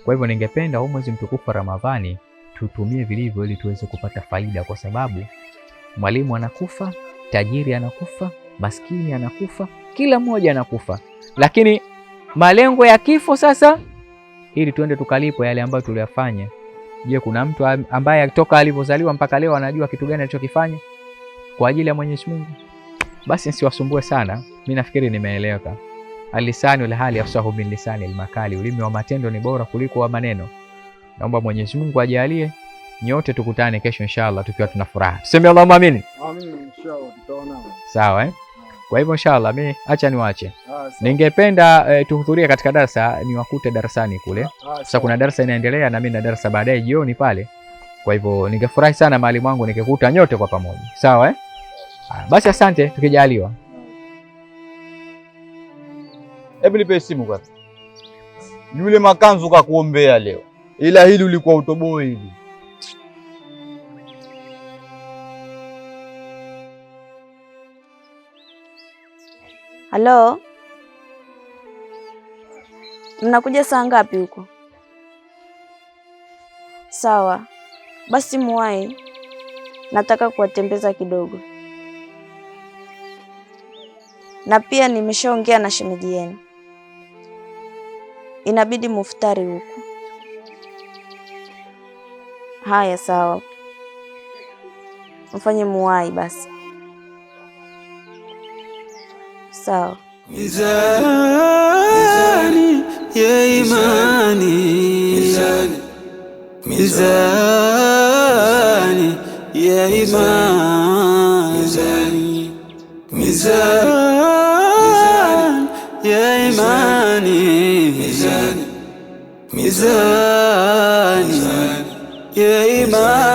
Kwa hivyo ningependa huu mwezi mtukufu wa Ramadhani tutumie vilivyo ili tuweze kupata faida, kwa sababu mwalimu anakufa, tajiri anakufa, maskini anakufa, kila mmoja anakufa. Lakini malengo ya kifo sasa, ili tuende tukalipo yale ambayo tuliyafanya. Je, kuna mtu ambaye toka alipozaliwa mpaka leo anajua kitu gani alichokifanya kwa ajili ya Mwenyezi Mungu? Basi nisiwasumbue sana, mimi nafikiri nimeeleweka. Alisani wal hali afsahu min lisani almakali, ulimi wa matendo ni bora kuliko wa maneno. Naomba Mwenyezi Mungu ajalie nyote tukutane kesho inshallah tukiwa tuna furaha. Tuseme Allahumma amin. Amin inshallah, tutaona. Sawa Kwa hivyo inshallah mimi acha niwaache. Ningependa tuhudhurie katika darasa, niwakute darasani kule. Sasa kuna darasa inaendelea na mimi na darasa baadaye jioni pale. Kwa hivyo ningefurahi sana mwalimu wangu nikikuta nyote kwa pamoja. Sawa Basi asante tukijaliwa. Hebu nipe simu kwanza. Yule makanzu kakuombea leo, ila hili ulikuwa utoboi hivi. Halo, mnakuja saa ngapi huko? Sawa, basi muwahi, nataka kuwatembeza kidogo. Na pia nimeshaongea na shemeji yenu, inabidi muftari huku. Haya sawa, mfanye muwahi basi. Sawa. Mizani ya imani, mizani ya imani, mizani ya imani, mizani ya imani.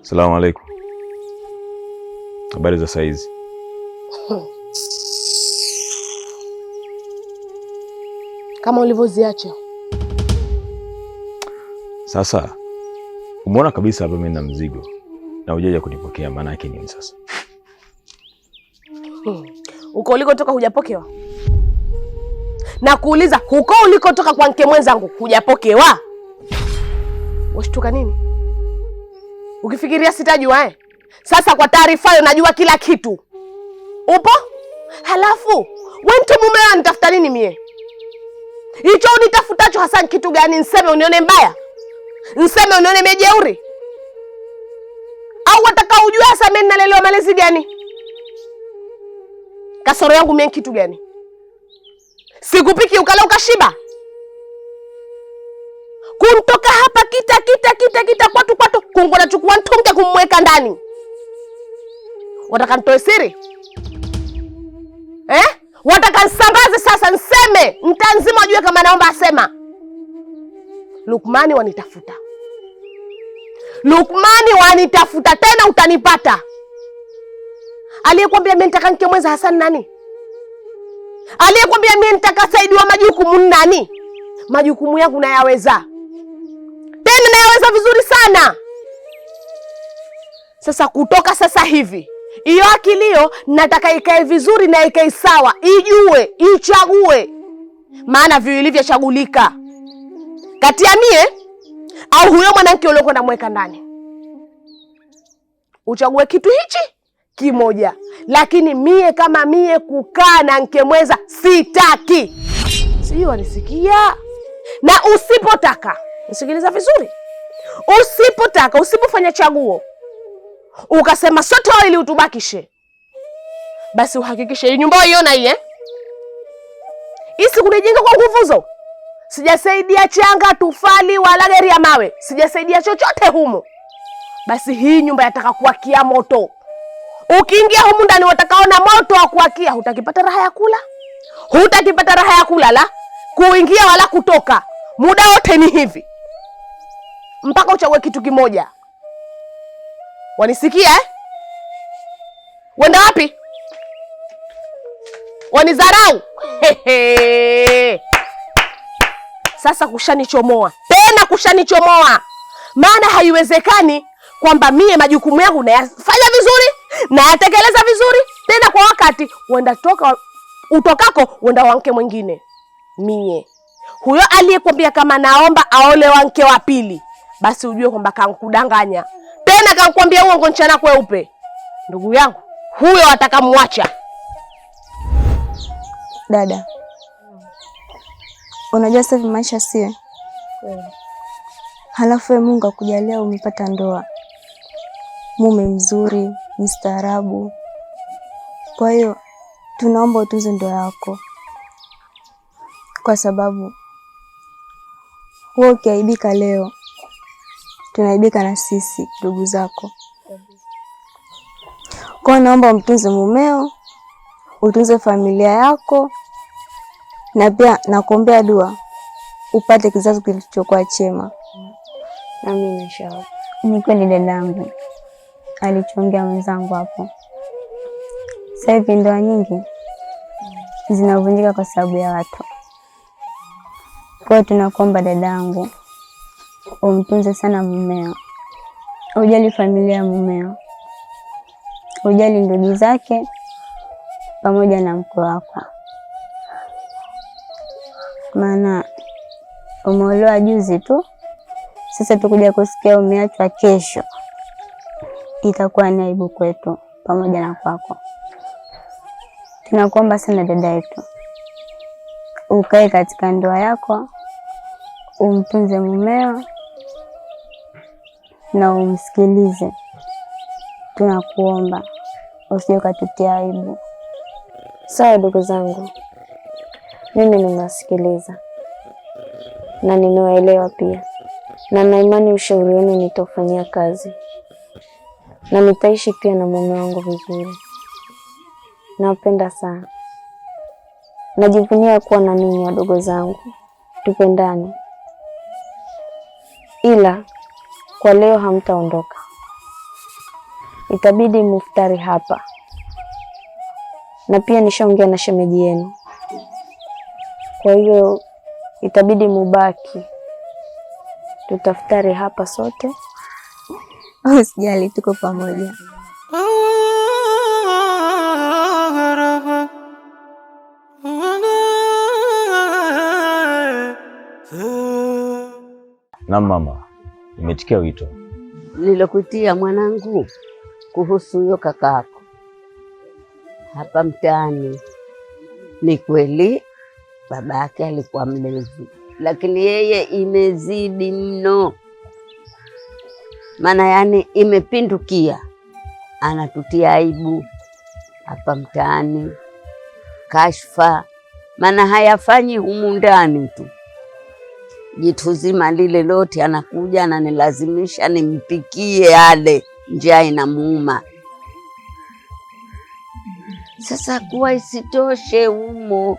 Asalamu alaykum. Habari za saizi? Kama ulivyoziacha. Sasa umeona kabisa hapa mimi na mzigo na hujaja kunipokea, maana yake nini sasa? Uko ulikotoka hujapokewa? Na kuuliza huko ulikotoka kwa mke mwenzangu hujapokewa? Washtuka nini? Ukifikiria sitajua Sasa kwa taarifa hiyo najua kila kitu. Upo? Halafu wewe mtu mume wangu nitafuta nini mie? Hicho unitafutacho hasa kitu gani? Niseme unione mbaya? Niseme unione mejeuri? Au wataka ujue hasa mimi nalelewa malezi gani? Kasoro yangu mimi kitu gani? Sikupiki ukala ukashiba? Kuntoka hapa kita kwatu kungo na chukua ntunge kumweka ndani. Wataka nitoe siri? Wataka nsambaze sasa nseme mtanzima ajue kama naomba asema. Lukmani wanitafuta. Lukmani wanitafuta tena utanipata. Aliyekwambia mimi nitaka mke mwenza Hassan nani? Aliyekwambia mimi nitaka Saidi wa majukumu nani? Majukumu yangu nayaweza. Tena nayaweza vizuri sana. Sasa kutoka sasa hivi, hiyo akilio nataka ikae vizuri na ikae sawa, ijue, ichague. Maana vilivyochagulika kati ya mie au huyo mwanamke uliokwenda mweka ndani. Uchague kitu hichi kimoja. Lakini mie kama mie kukaa na mke mwenza sitaki. Sio wanisikia? Na usipotaka, nisikiliza vizuri. Usipotaka, usipofanya chaguo, ukasema sote ili utubakishe, basi uhakikishe hii nyumba uiona hii Isi kunijenga kwa nguvuzo. Sijasaidia changa, tufali wala gari ya mawe. Sijasaidia chochote humu. Basi hii nyumba yataka kuwakia moto. Ukiingia humu ndani watakaona moto wa kuwakia, hutakipata raha ya kula. Hutakipata raha ya kulala, kuingia wala kutoka. Muda wote ni hivi. Mpaka uchague kitu kimoja. Wanisikia eh? Wenda wapi? Wanizarau? Sasa kushanichomoa. Tena kushanichomoa. Maana haiwezekani kwamba mie majukumu yangu nayafanya vizuri, nayatekeleza vizuri, tena kwa wakati wenda toka utokako wenda wanke mwingine. Mie huyo aliyekwambia kama naomba aole wanke wa pili, basi ujue kwamba kankudanganya. Tena kankwambia uongo nchana kweupe. Ndugu yangu, huyo atakamwacha. Dada, unajua sasa hivi maisha sio halafu Mungu akujalia umepata ndoa, mume mzuri, mstaarabu. Kwa hiyo tunaomba utunze ndoa yako, kwa sababu wewe ukiaibika leo tunaibika na sisi ndugu zako. Kwa naomba umtunze mumeo, utunze familia yako, na pia nakuombea dua upate kizazi kilichokuwa chema. Amina inshallah. Ni kweli dadangu alichongea mwenzangu hapo. Sasa hivi ndoa nyingi zinavunjika kwa sababu ya watu. Kwa hiyo tunakuomba dadangu umtunze sana mumeo, ujali familia ya mumeo, ujali ndugu zake pamoja na mke wako, maana umeolewa juzi tu. Sasa tukuja kusikia umeachwa kesho, itakuwa ni aibu kwetu pamoja na kwako. Tunakuomba sana dada yetu, ukae katika ndoa yako, umtunze mumeo na umsikilize. Tunakuomba usije ukatutia aibu. Sawa ndugu zangu, mimi ninasikiliza na ninaelewa pia, na na imani ushauri wenu nitaufanyia kazi, na nitaishi pia na mume wangu vizuri. Napenda sana, najivunia kuwa na ninyi wadogo zangu, tupendane. Ila kwa leo hamtaondoka, itabidi muftari hapa, na pia nishaongea na shemeji yenu, kwa hiyo itabidi mubaki, tutaftari hapa sote. Usijali, tuko pamoja. Na mama, nimetikia wito nilokutia mwanangu kuhusu huyo kakako hapa mtaani. Ni kweli babake alikuwa mlezi, lakini yeye imezidi mno, maana yani imepindukia, anatutia aibu hapa mtaani, kashfa, maana hayafanyi humu ndani tu, jitu zima lile lote anakuja ananilazimisha nimpikie ale, njaa inamuuma. Sasa kuwa isitoshe humo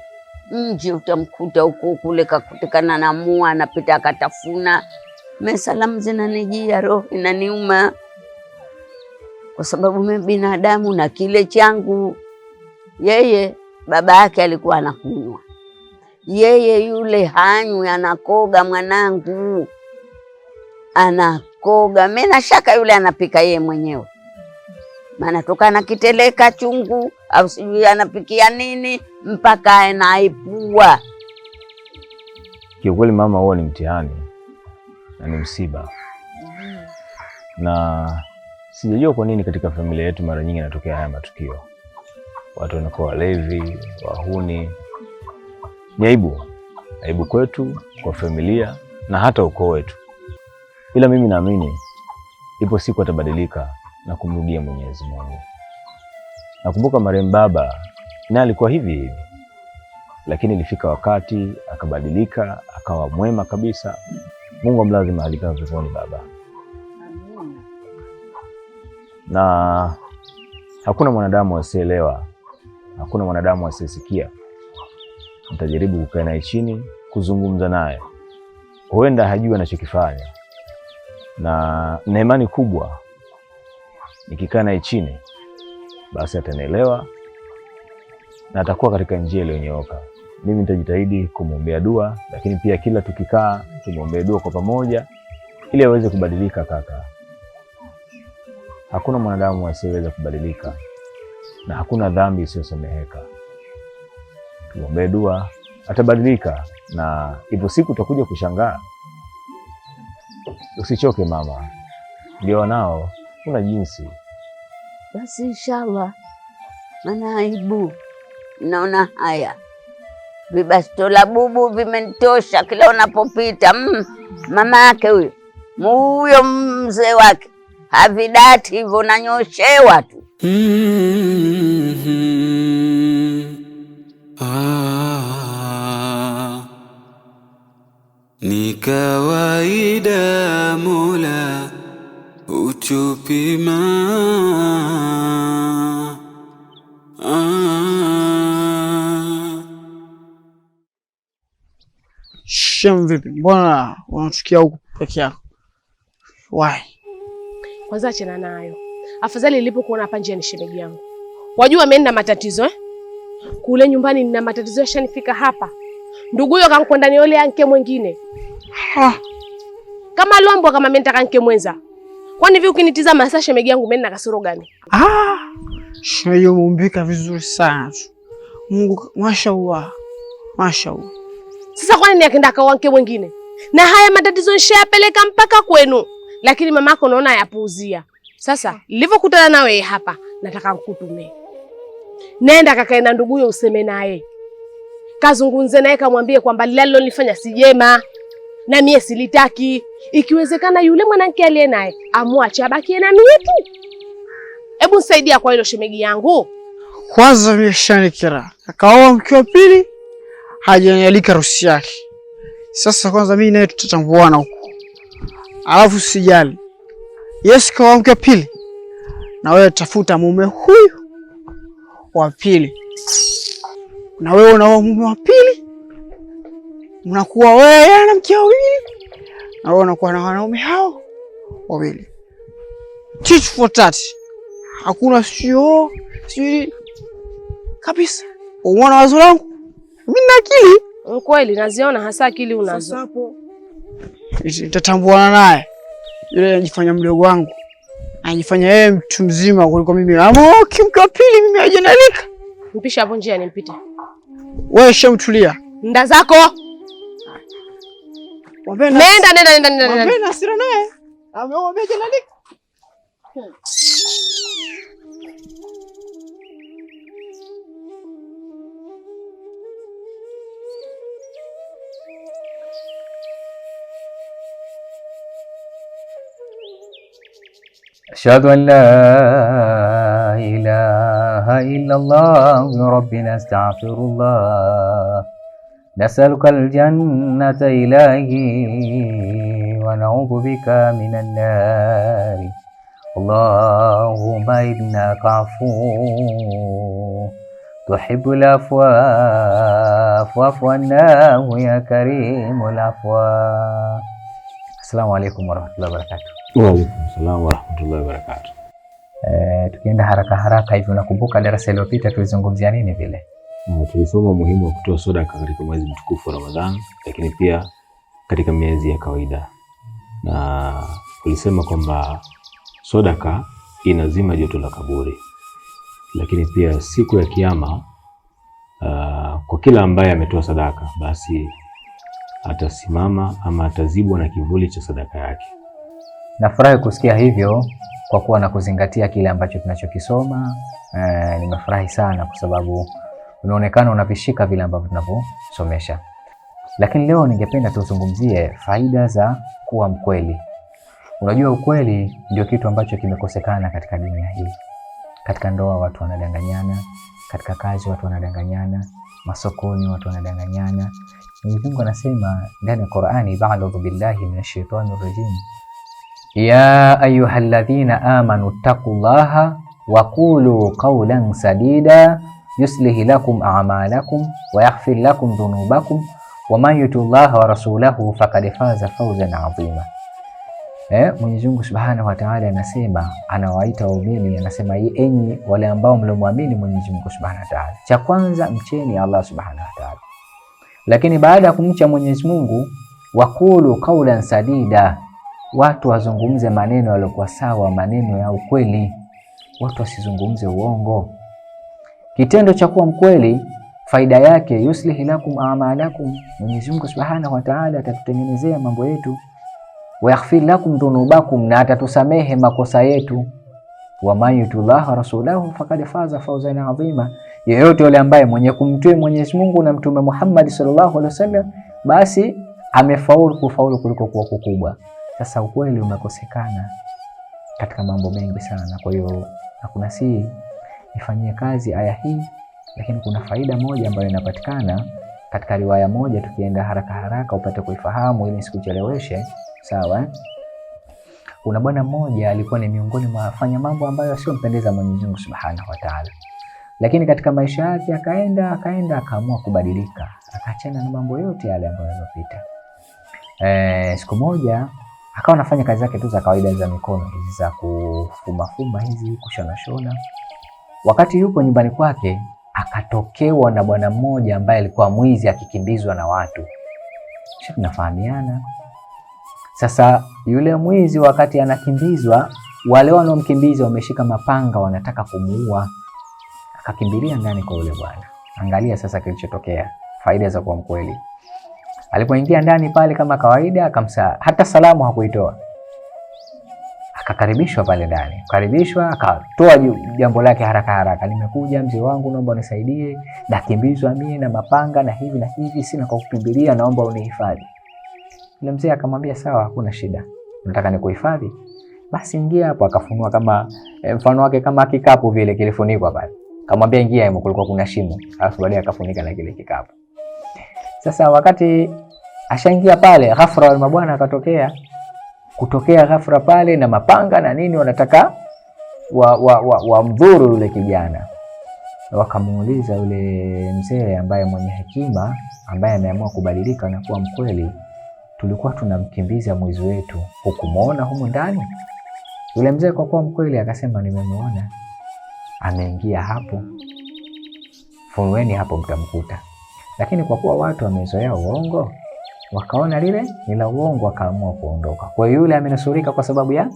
nje utamkuta huko kule kakutikana na mua, anapita akatafuna. Mesalamu zinanijia, roho inaniuma, kwa sababu mimi binadamu na kile changu. Yeye baba yake alikuwa anakunywa, yeye yule hanywi, anakoga mwanangu, anakoga. Mimi na shaka yule anapika yeye mwenyewe, maana toka anakiteleka chungu au sijui anapikia nini mpaka anaipua. Kiukweli mama, huo ni mtihani na ni msiba, na sijajua kwa nini katika familia yetu mara nyingi yanatokea haya matukio. Watu wanakuwa walevi, wahuni. Ni aibu kwetu, kwa familia na hata ukoo wetu. Ila mimi naamini ipo siku atabadilika na kumrudia Mwenyezi Mungu. Nakumbuka marehemu baba naye alikuwa hivi hivi, lakini ilifika wakati akabadilika, akawa mwema kabisa. Mungu amlaze mahali pema baba. Na hakuna mwanadamu asielewa, hakuna mwanadamu asiyesikia. Nitajaribu kukaa naye chini, kuzungumza naye. Huenda hajui anachokifanya, na imani kubwa nikikaa naye chini basi atanielewa na atakuwa katika njia iliyonyooka. Mimi nitajitahidi kumwombea dua, lakini pia kila tukikaa tumwombee dua kwa pamoja ili aweze kubadilika kaka. Hakuna mwanadamu asiyeweza kubadilika na hakuna dhambi isiyosameheka. Tumwombee dua, atabadilika na hivyo siku utakuja kushangaa. Usichoke mama, ndio nao kuna jinsi. Basi inshallah, maana aibu naona haya vibastola bubu vimenitosha kila unapopita. Mama yake huyo mzee wake havidati hivyo, nanyoshewa tu. Ni kawaida Mola utupima. Shem, vipi? Mbona unatukia huku peke yako? Why? Kwanza achana nayo. Afadhali nilipokuona hapa nje ni shemeji yangu. Wajua mimi nina matatizo Kule nyumbani nina matatizo yashanifika hapa. Ndugu huyo kankwenda ni ole anke mwingine. Kama lombo kama mimi nataka anke mwenza. Kwani hivi ukinitizama sasa shemeji yangu mimi nina kasoro gani? Shemeji umeumbika vizuri sana tu. Mungu mashaallah. Mashaallah. Sasa kwani niakenda kwa anke mwingine? Na haya matatizo nishayapeleka mpaka kwenu. Lakini mamako naona yapuuzia. Sasa nilivyokutana nawe hapa nataka nikutume. Nenda kakae na ndugu huyo useme naye. Kazungumze naye kamwambie kwamba lile lilofanya si jema na mie silitaki. Ikiwezekana yule mwanamke aliye naye amwache abakie na mie tu. Hebu nisaidia kwa hilo shemeji yangu. Kwanza nimeshanikira. Akaoa mke wa pili hajanialika harusi yake. Sasa kwanza mimi naye tutatambuana huko. Alafu sijali. Yes, kaoa mke wa pili. Na wewe tafuta mume huyu wa pili. Na wewe unaoa mume wa pili. Mnakuwa wewe na mke wawili. Na wewe unakuwa na wanaume hao wawili. Teach for that. Hakuna sio kabisa. Unaona wazo langu? Mimi na akili. Kweli naziona hasa akili unazo. Sasa hapo nitatambuana naye. Yule anajifanya mdogo wangu. Anajifanya yeye mtu mzima kuliko mimi. Mke wa pili mimi hajanalika. Mpisha hapo njia nimpite. Wewe shamtulia. Nda zako. Nenda. Mwambie hasira naye. Amemwambia hajanalika. أشهد أن لا إله إلا الله ربنا استغفر الله نسألك الجنة إلهي ونعوذ بك من النار اللهم إنك عفو تحب العفو فاعف عنا يا كريم العفو. السلام عليكم ورحمة الله وبركاته. Waalaikum salaam wa rahmatullahi wa barakatuh. Tukienda haraka hivi, unakumbuka darasa iliyopita tulizungumzia nini vile? Tulisoma umuhimu wa kutoa sadaka katika mwezi mtukufu wa Ramadhani, lakini pia katika miezi ya kawaida. Na tulisema kwamba sadaka inazima joto la kaburi. Lakini pia siku ya kiyama kwa kila ambaye ametoa sadaka basi atasimama ama atazibwa na kivuli cha sadaka yake. Nafurahi kusikia hivyo kwa kuwa na kuzingatia kile ambacho tunachokisoma. Nimefurahi sana kwa sababu unaonekana unavishika vile ambavyo tunavyosomesha. Lakini leo ningependa tuzungumzie faida za kuwa mkweli. Unajua ukweli ndio kitu ambacho kimekosekana katika dunia hii. Katika ndoa watu wanadanganyana, katika kazi watu wanadanganyana, masokoni watu wanadanganyana. Mwenyezi Mungu anasema ndani ya Qur'ani, ba'udhu billahi minash shaitani rrajim, ya ayyuhalladhina amanu taqullaha wa qulu qawlan sadida yuslih lakum a'malakum wa yaghfir lakum dhunubakum wa man yuti Allaha wa rasulahu faqad faza fawzan 'azima. Mwenyezi Mungu Subhanahu wa Ta'ala anasema, anawaita waumini, anasema enyi wale ambao mlomwamini Mwenyezi Mungu Subhanahu wa Ta'ala, cha kwanza mcheni Allah Subhanahu wa Ta'ala. Lakini baada ya kumcha Mwenyezi Mungu, waqulu qawlan sadida, watu wazungumze maneno yaliokuwa sawa, maneno ya ukweli, watu wasizungumze uongo. Kitendo cha kuwa mkweli faida yake, yuslih lakum a'malakum, Mwenyezi Mungu Subhanahu wa Ta'ala atatutengenezea mambo yetu, wa yaghfir lakum dhunubakum, na atatusamehe makosa yetu, wa man yuti Allaha rasulahu faqad faza fawzan 'azima. Yeyote yule ambaye mwenye kumtii Mwenyezi Mungu na Mtume Muhammad sallallahu alaihi wasallam, basi amefaulu, kufaulu kuliko kuwa kukubwa. Sasa ukweli umekosekana katika mambo mengi sana. Kwa hiyo hakuna ifanyie kazi aya hii, lakini kuna faida moja ambayo inapatikana katika riwaya moja, tukienda haraka haraka upate kuifahamu ili sikucheleweshe. Sawa? Kuna bwana mmoja alikuwa ni miongoni mwa wafanya mambo ambayo asiompendeza Mwenyezi Mungu Subhanahu wa Ta'ala. Lakini katika maisha yake akaenda akaamua kubadilika, akaachana na mambo yote yale ambayo yalipita. Siku moja akawa anafanya kazi zake tu za kawaida za mikono hizi za kufuma hizi, kushona. Wakati yupo nyumbani kwake, akatokewa na bwana mmoja ambaye alikuwa mwizi akikimbizwa na watu. Sisi tunafahamiana. Sasa yule mwizi wakati anakimbizwa, wale wanaomkimbiza wameshika mapanga wanataka kumuua. Akakimbilia ndani kwa yule bwana. Angalia sasa kilichotokea, faida za kuwa mkweli. Alipoingia ndani pale kama kawaida, hata salamu hakuitoa. Akakaribishwa pale ndani. Karibishwa, akatoa jambo lake haraka. Nimekuja mzee wangu, naomba unisaidie, nakimbizwa mimi na mapanga na hivi, sina kwa kukimbilia, naomba unihifadhi. Yule mzee akamwambia sawa, hakuna shida. Unataka nikuhifadhi? Basi ingia hapo. Akafunua kama mfano wake kama kikapu vile kilifunikwa pale. Akamwambia ingia hapo, kulikuwa kuna shimo. Alafu baadaye akafunika na kile kikapu. Sasa wakati ashaingia pale, ghafla wale mabwana akatokea. Kutokea ghafla pale na mapanga na nini, wanataka wamdhuru yule kijana. Wakamuuliza yule mzee ambaye mwenye hekima, ambaye ameamua kubadilika na kuwa mkweli, tulikuwa tunamkimbiza mwizi wetu, hukumuona humu ndani? Yule mzee kwa kuwa mkweli akasema nimemuona, ameingia hapo, funueni hapo mtamkuta. Lakini kwa kuwa watu wamezoea uongo, wakaona lile ni la uongo, wakaamua kuondoka. Kwa hiyo yule amenusurika kwa sababu ya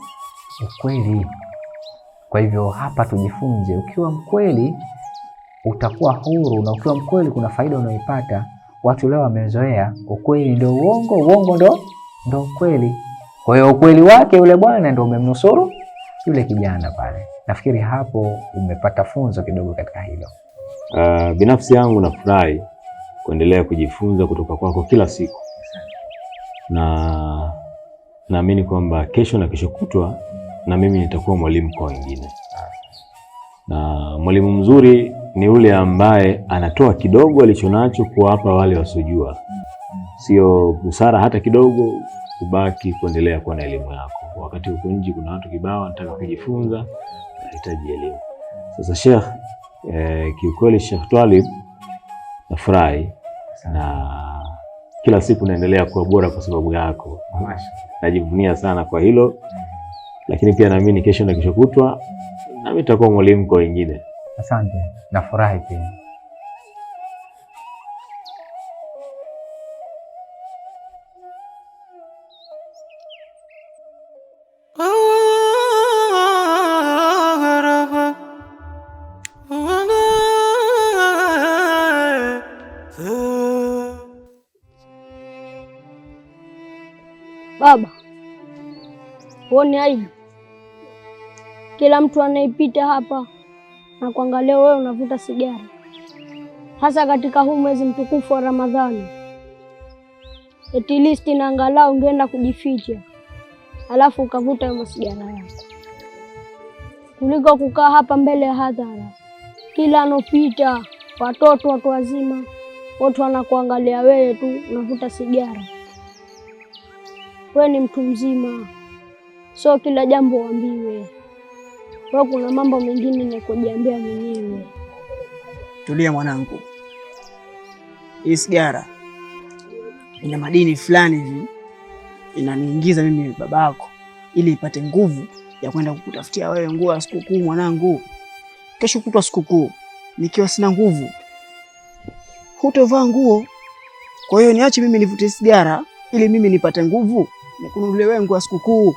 ukweli. Kwa hivyo hapa tujifunze, ukiwa mkweli utakuwa huru, na ukiwa mkweli kuna faida unayoipata. Watu leo wamezoea ukweli ndio uongo, uongo ndio ukweli. Kwa hiyo ukweli wake yule bwana ndio umemnusuru yule kijana pale. Nafikiri hapo umepata funzo kidogo katika hilo. Binafsi yangu nafurahi kuendelea kujifunza kutoka kwako kila siku, na naamini kwamba kesho na kesho kutwa na mimi nitakuwa mwalimu kwa wengine. Na mwalimu mzuri ni yule ambaye anatoa kidogo alichonacho kuwapa wale wasiojua. Sio busara hata kidogo kubaki kuendelea kuwa na elimu yako. Wakati uko nje kuna watu kibao wanataka kujifunza, wanahitaji elimu. Sasa Sheikh, kiukweli Sheikh Twalib, nafurahi na kila siku naendelea kuwa bora kwa sababu yako. Najivunia sana kwa hilo, lakini pia naamini kesho na kesho kutwa nami nitakuwa mwalimu kwa wengine. Asante, nafurahi pia. Baba, huoni aibu? Kila mtu anayepita hapa na kuangalia wewe unavuta sigara, hasa katika huu mwezi mtukufu wa Ramadhani. At least na angalau ungeenda kujificha, alafu ukavuta hiyo sigara yako, kuliko kukaa hapa mbele ya hadhara. Kila anopita, watoto, watu wazima, watu wanakuangalia wewe tu unavuta sigara. Wewe ni mtu mzima, sio kila jambo uambiwe. Wewe kuna mambo mengine ni kujiambia mwenyewe. Tulia mwanangu, hii sigara ina madini fulani hivi inaniingiza mimi babako, ili ipate nguvu ya kwenda kukutafutia wewe nguo ya sikukuu. Mwanangu, kesho kutwa sikukuu, nikiwa sina nguvu hutovaa nguo. Kwa hiyo niache mimi nivute sigara ili mimi nipate nguvu nikununulie wewe nguo ya sikukuu.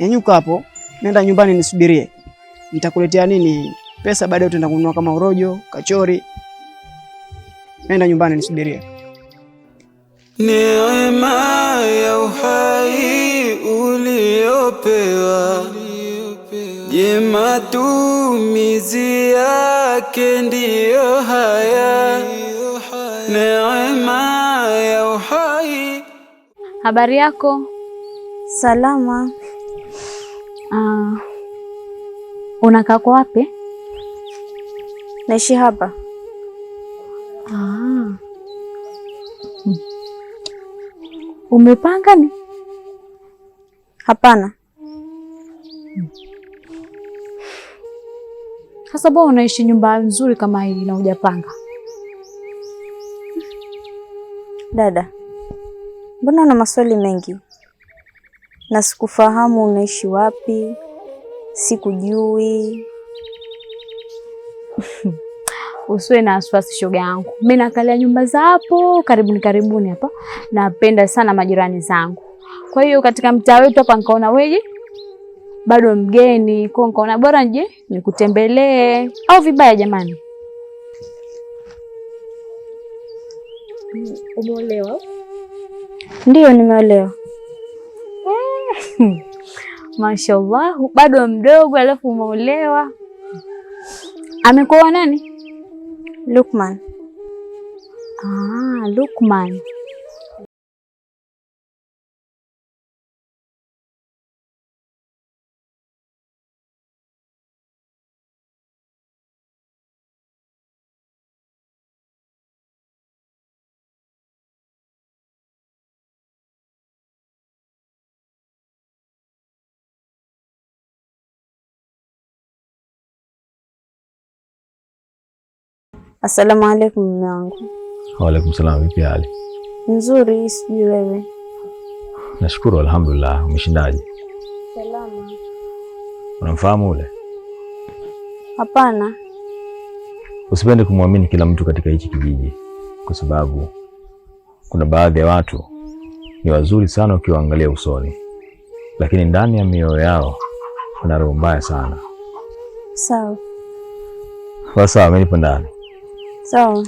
Nyanyuka hapo, nenda nyumbani nisubirie. Nitakuletea nini? Pesa baadaye utaenda kununua kama urojo, kachori. Nenda nyumbani nisubirie. Neema ya uhai uliopewa, je, matumizi yake ndiyo haya? Neema ya uhai. Habari yako? Salama. Unakaa kwa wapi? Naishi hapa. Umepanga ni? Hapana. Sasa bwana, unaishi nyumba nzuri kama hii na hujapanga? Dada, mbona una maswali mengi na sikufahamu unaishi wapi? Sikujui. Usiwe na wasiwasi shoga yangu. Mimi nakalia nyumba za hapo karibuni hapa. Napenda sana majirani zangu. Kwa hiyo katika mtaa wetu hapa nikaona wewe bado mgeni, kwa nikaona bora nje nikutembelee. Au vibaya jamani? Umeolewa? Ndiyo, nimeolewa. Mashallah, bado mdogo alafu umeolewa. Amekuoa nani? Lukman. Lukman. Asalamu alaykum mume wangu. Wa alaykum salaam, vipi hali? Nzuri, sijui wewe? Nashukuru, alhamdulillah. Umeshindaje? Salama. Unamfahamu ule? Hapana. Usipende kumwamini kila mtu katika hichi kijiji, kwa sababu kuna baadhi ya watu ni wazuri sana ukiwaangalia usoni, lakini ndani ya mioyo yao kuna roho mbaya sana. Sawa. Sawa, mimi nipo ndani. Sawa.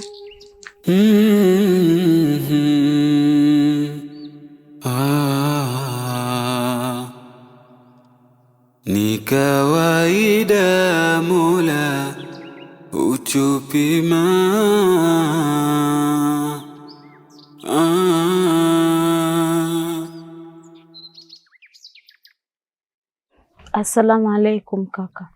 Ni kawaida Mola hutupima. Assalamu alaikum kaka.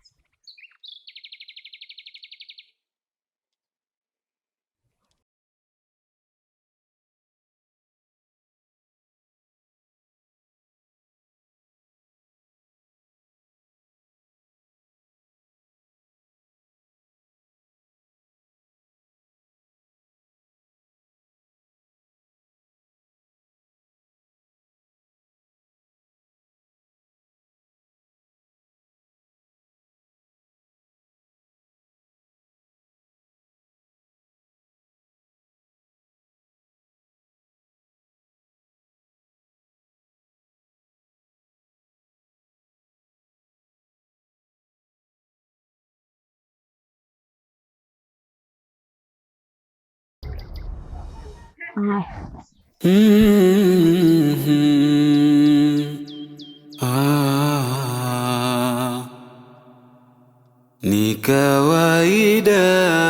Ni kawaida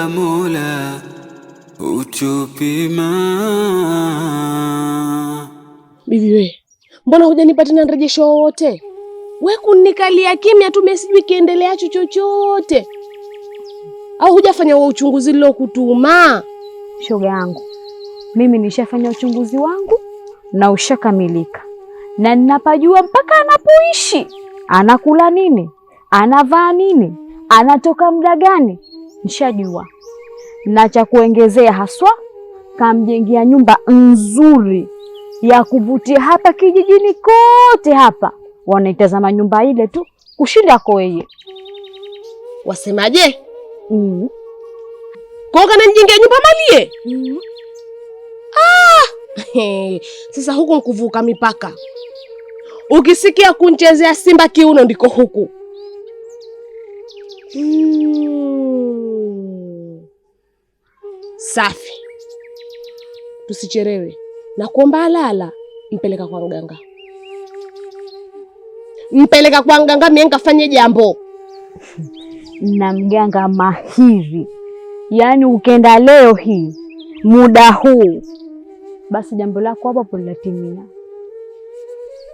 Mola hutupima. Bibi we, mbona hujanipa tena mrejesho wowote? We kunikalia kimya tu, mimi sijui kiendeleacho chochote. Au hujafanya wa uchunguzi lilo kutuma? Shoga yangu, mimi nishafanya uchunguzi wangu na ushakamilika, na ninapajua mpaka anapoishi, anakula nini, anavaa nini, anatoka muda gani, nishajua. Na cha kuongezea haswa, kamjengea nyumba nzuri ya kuvutia hapa kijijini kote. Hapa wanaitazama nyumba ile tu kushinda kwa yeye. Wasemaje? Kwa kana nijengea nyumba malie? Sasa huku nkuvuka mipaka. Ukisikia kunchezea simba kiuno ndiko huku. Safi. Tusicherewe. Na kuomba lala, mpeleka kwa mganga. Mpeleka kwa mganga mimi nikafanye jambo. Na mganga mahiri. Yaani ukenda leo hii, muda huu, basi jambo lako hapo linatimia.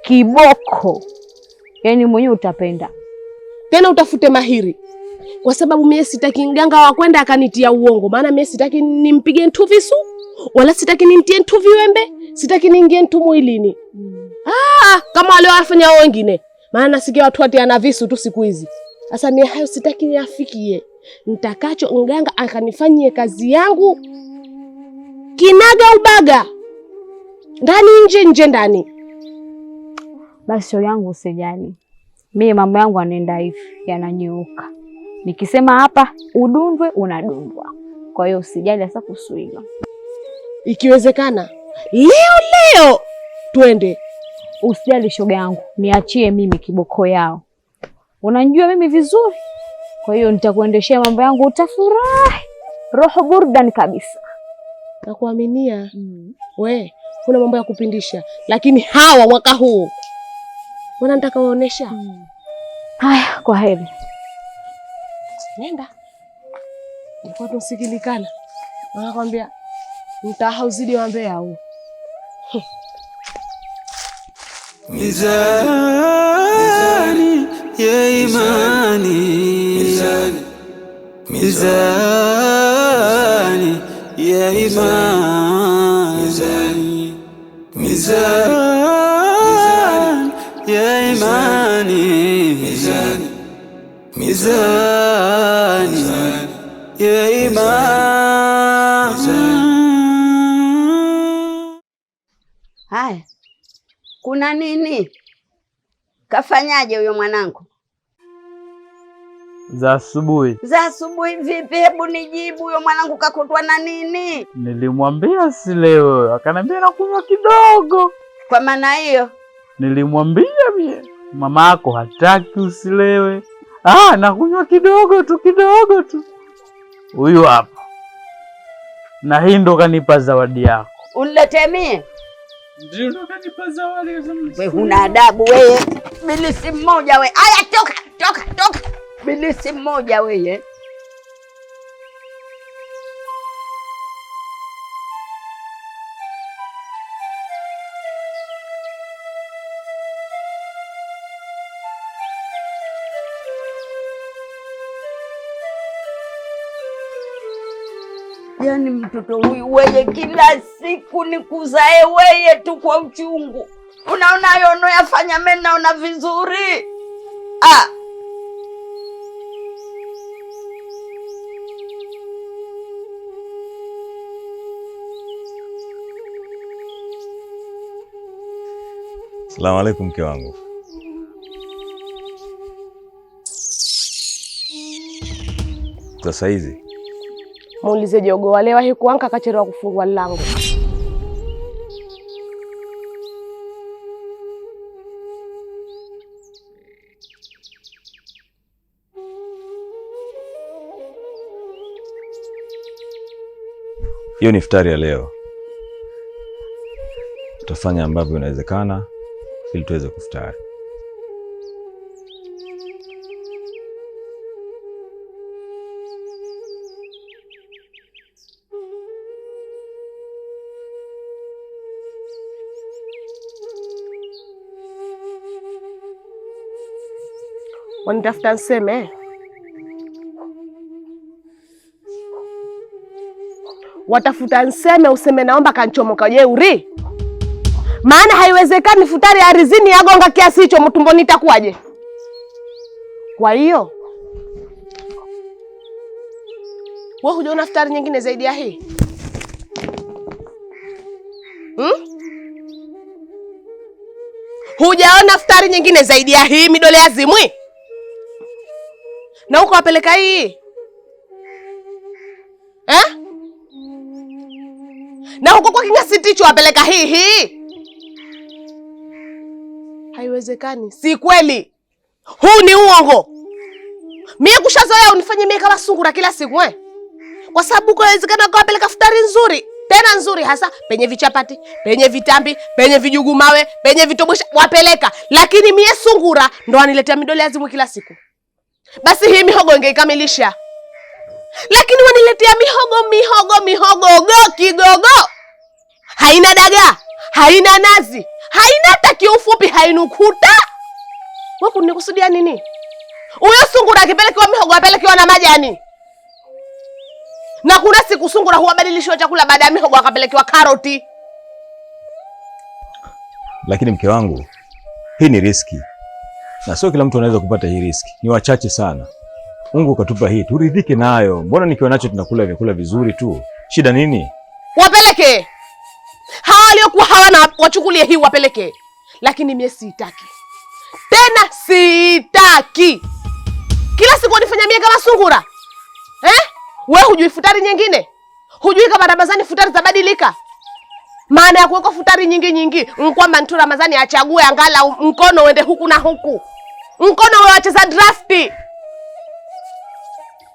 Kiboko. Yaani mwenyewe utapenda. Tena utafute mahiri. Kwa sababu mimi sitaki mganga wa kwenda akanitia uongo. Maana mimi sitaki nimpige mtu visu, wala sitaki nimtie mtu viwembe, sitaki niingie mtu mwilini. Kama wale wafanya wengine. Maana nasikia watu watiana visu tu siku hizi. Sasa mimi hayo sitaki niafikie. Nitakacho mganga akanifanyie kazi yangu kinaga ubaga. Ndani nje, nje ndani. Basi shoga yangu usijali. Mimi mambo yangu anaenda hivi, yananyooka. Nikisema hapa udundwe, unadundwa. Kwa hiyo usijali hasa kuhusu hilo. Ikiwezekana leo twende. Usijali shoga yangu, niachie mimi kiboko yao. Unanijua mimi vizuri. Kwa hiyo nitakuendeshea mambo yangu, utafurahi. Roho burdan kabisa. Nakuaminia. We, kuna mambo ya kupindisha. Lakini hawa mwaka huu wanataka waonesha. Haya, kwa heri. Nenda. Nilikuwa tunasikilikana. Wanakwambia mtaha uzidi wa Mbeya huu. Mizani ya imani, mizani ya imani, mizani ya imani, mizani ya imani. Haya, kuna nini? Kafanyaje huyo mwanangu? Za asubuhi. Za asubuhi vipi? Hebu nijibu, huyo mwanangu kakutwa na nini? Nilimwambia silewe, akaniambia nakunywa kidogo. Kwa maana hiyo nilimwambia mie, mama yako hataki usilewe. Nakunywa kidogo tu, kidogo tu. Huyu hapa. Na hii ndo kanipa zawadi yako. Uniletee mie? Ndio ndo kanipa zawadi. Wewe huna adabu wewe. Bilisi mmoja wewe. Aya, toka, toka, toka. Bilisi mmoja wewe. Yaani mtoto huyu wewe kila siku nikuzae wewe tu kwa uchungu. Unaona yono yafanya mimi naona vizuri. Asalamu alaykum mke wangu. Sasa hizi muulize Jogo wale wahi kuanka akachelewa kufungua lango. Hiyo ni iftari ya leo. Tutafanya ambavyo inawezekana ili tuweze kufutari. Wanitafuta nseme. watafuta nseme useme naomba kanchomoka jeuri. Maana haiwezekani futari arizini yagonga kiasi hicho mtumboni itakuwaje? Kwa hiyo wewe hujaona futari nyingine zaidi ya hii? Hujaona futari nyingine zaidi ya hii midole ya zimwi? Na uko wapeleka hii? Na huko kwa King'asi Tichu wapeleka hii? Haiwezekani. Si kweli. Huu ni uongo. Mie kushazoea unifanye mie kama sungura kila siku Kwa sababu kwa inawezekana kwa wapeleka futari nzuri. Tena nzuri hasa penye vichapati, penye vitambi, penye vijugu mawe, penye vitobosha wapeleka. Lakini mie sungura ndo aniletea midole ya zimwi kila siku. Basi hii mihogo ingeikamilisha. Lakini waniletea mihogo kigogo. Haina dagaa, haina nazi, haina hata kiufupi, hainukuta. Wewe kunikusudia nini? Huyo sungura akipelekewa mihogo apelekewa na majani. Na kuna siku sungura huwabadilishwa chakula baada ya mihogo akapelekewa karoti. Lakini mke wangu, hii ni riski. Na sio kila mtu anaweza kupata hii riski. Ni wachache sana. Mungu katupa hii, turidhike nayo. Mbona nikiwa nacho tunakula vyakula vizuri tu? Shida nini? Wapeleke. Hawa waliokuwa hawana wachukulie hii wapeleke. Lakini mimi siitaki. Tena siitaki. Kila siku wanifanya mie kama sungura. Wewe hujui futari nyingine? Hujui kama Ramadhani futari zabadilika? Maana ya kuweka futari nyingi kwamba mtu Ramadhani achague angalau mkono uende huku na huku. Mkono wewe wacheza drafti.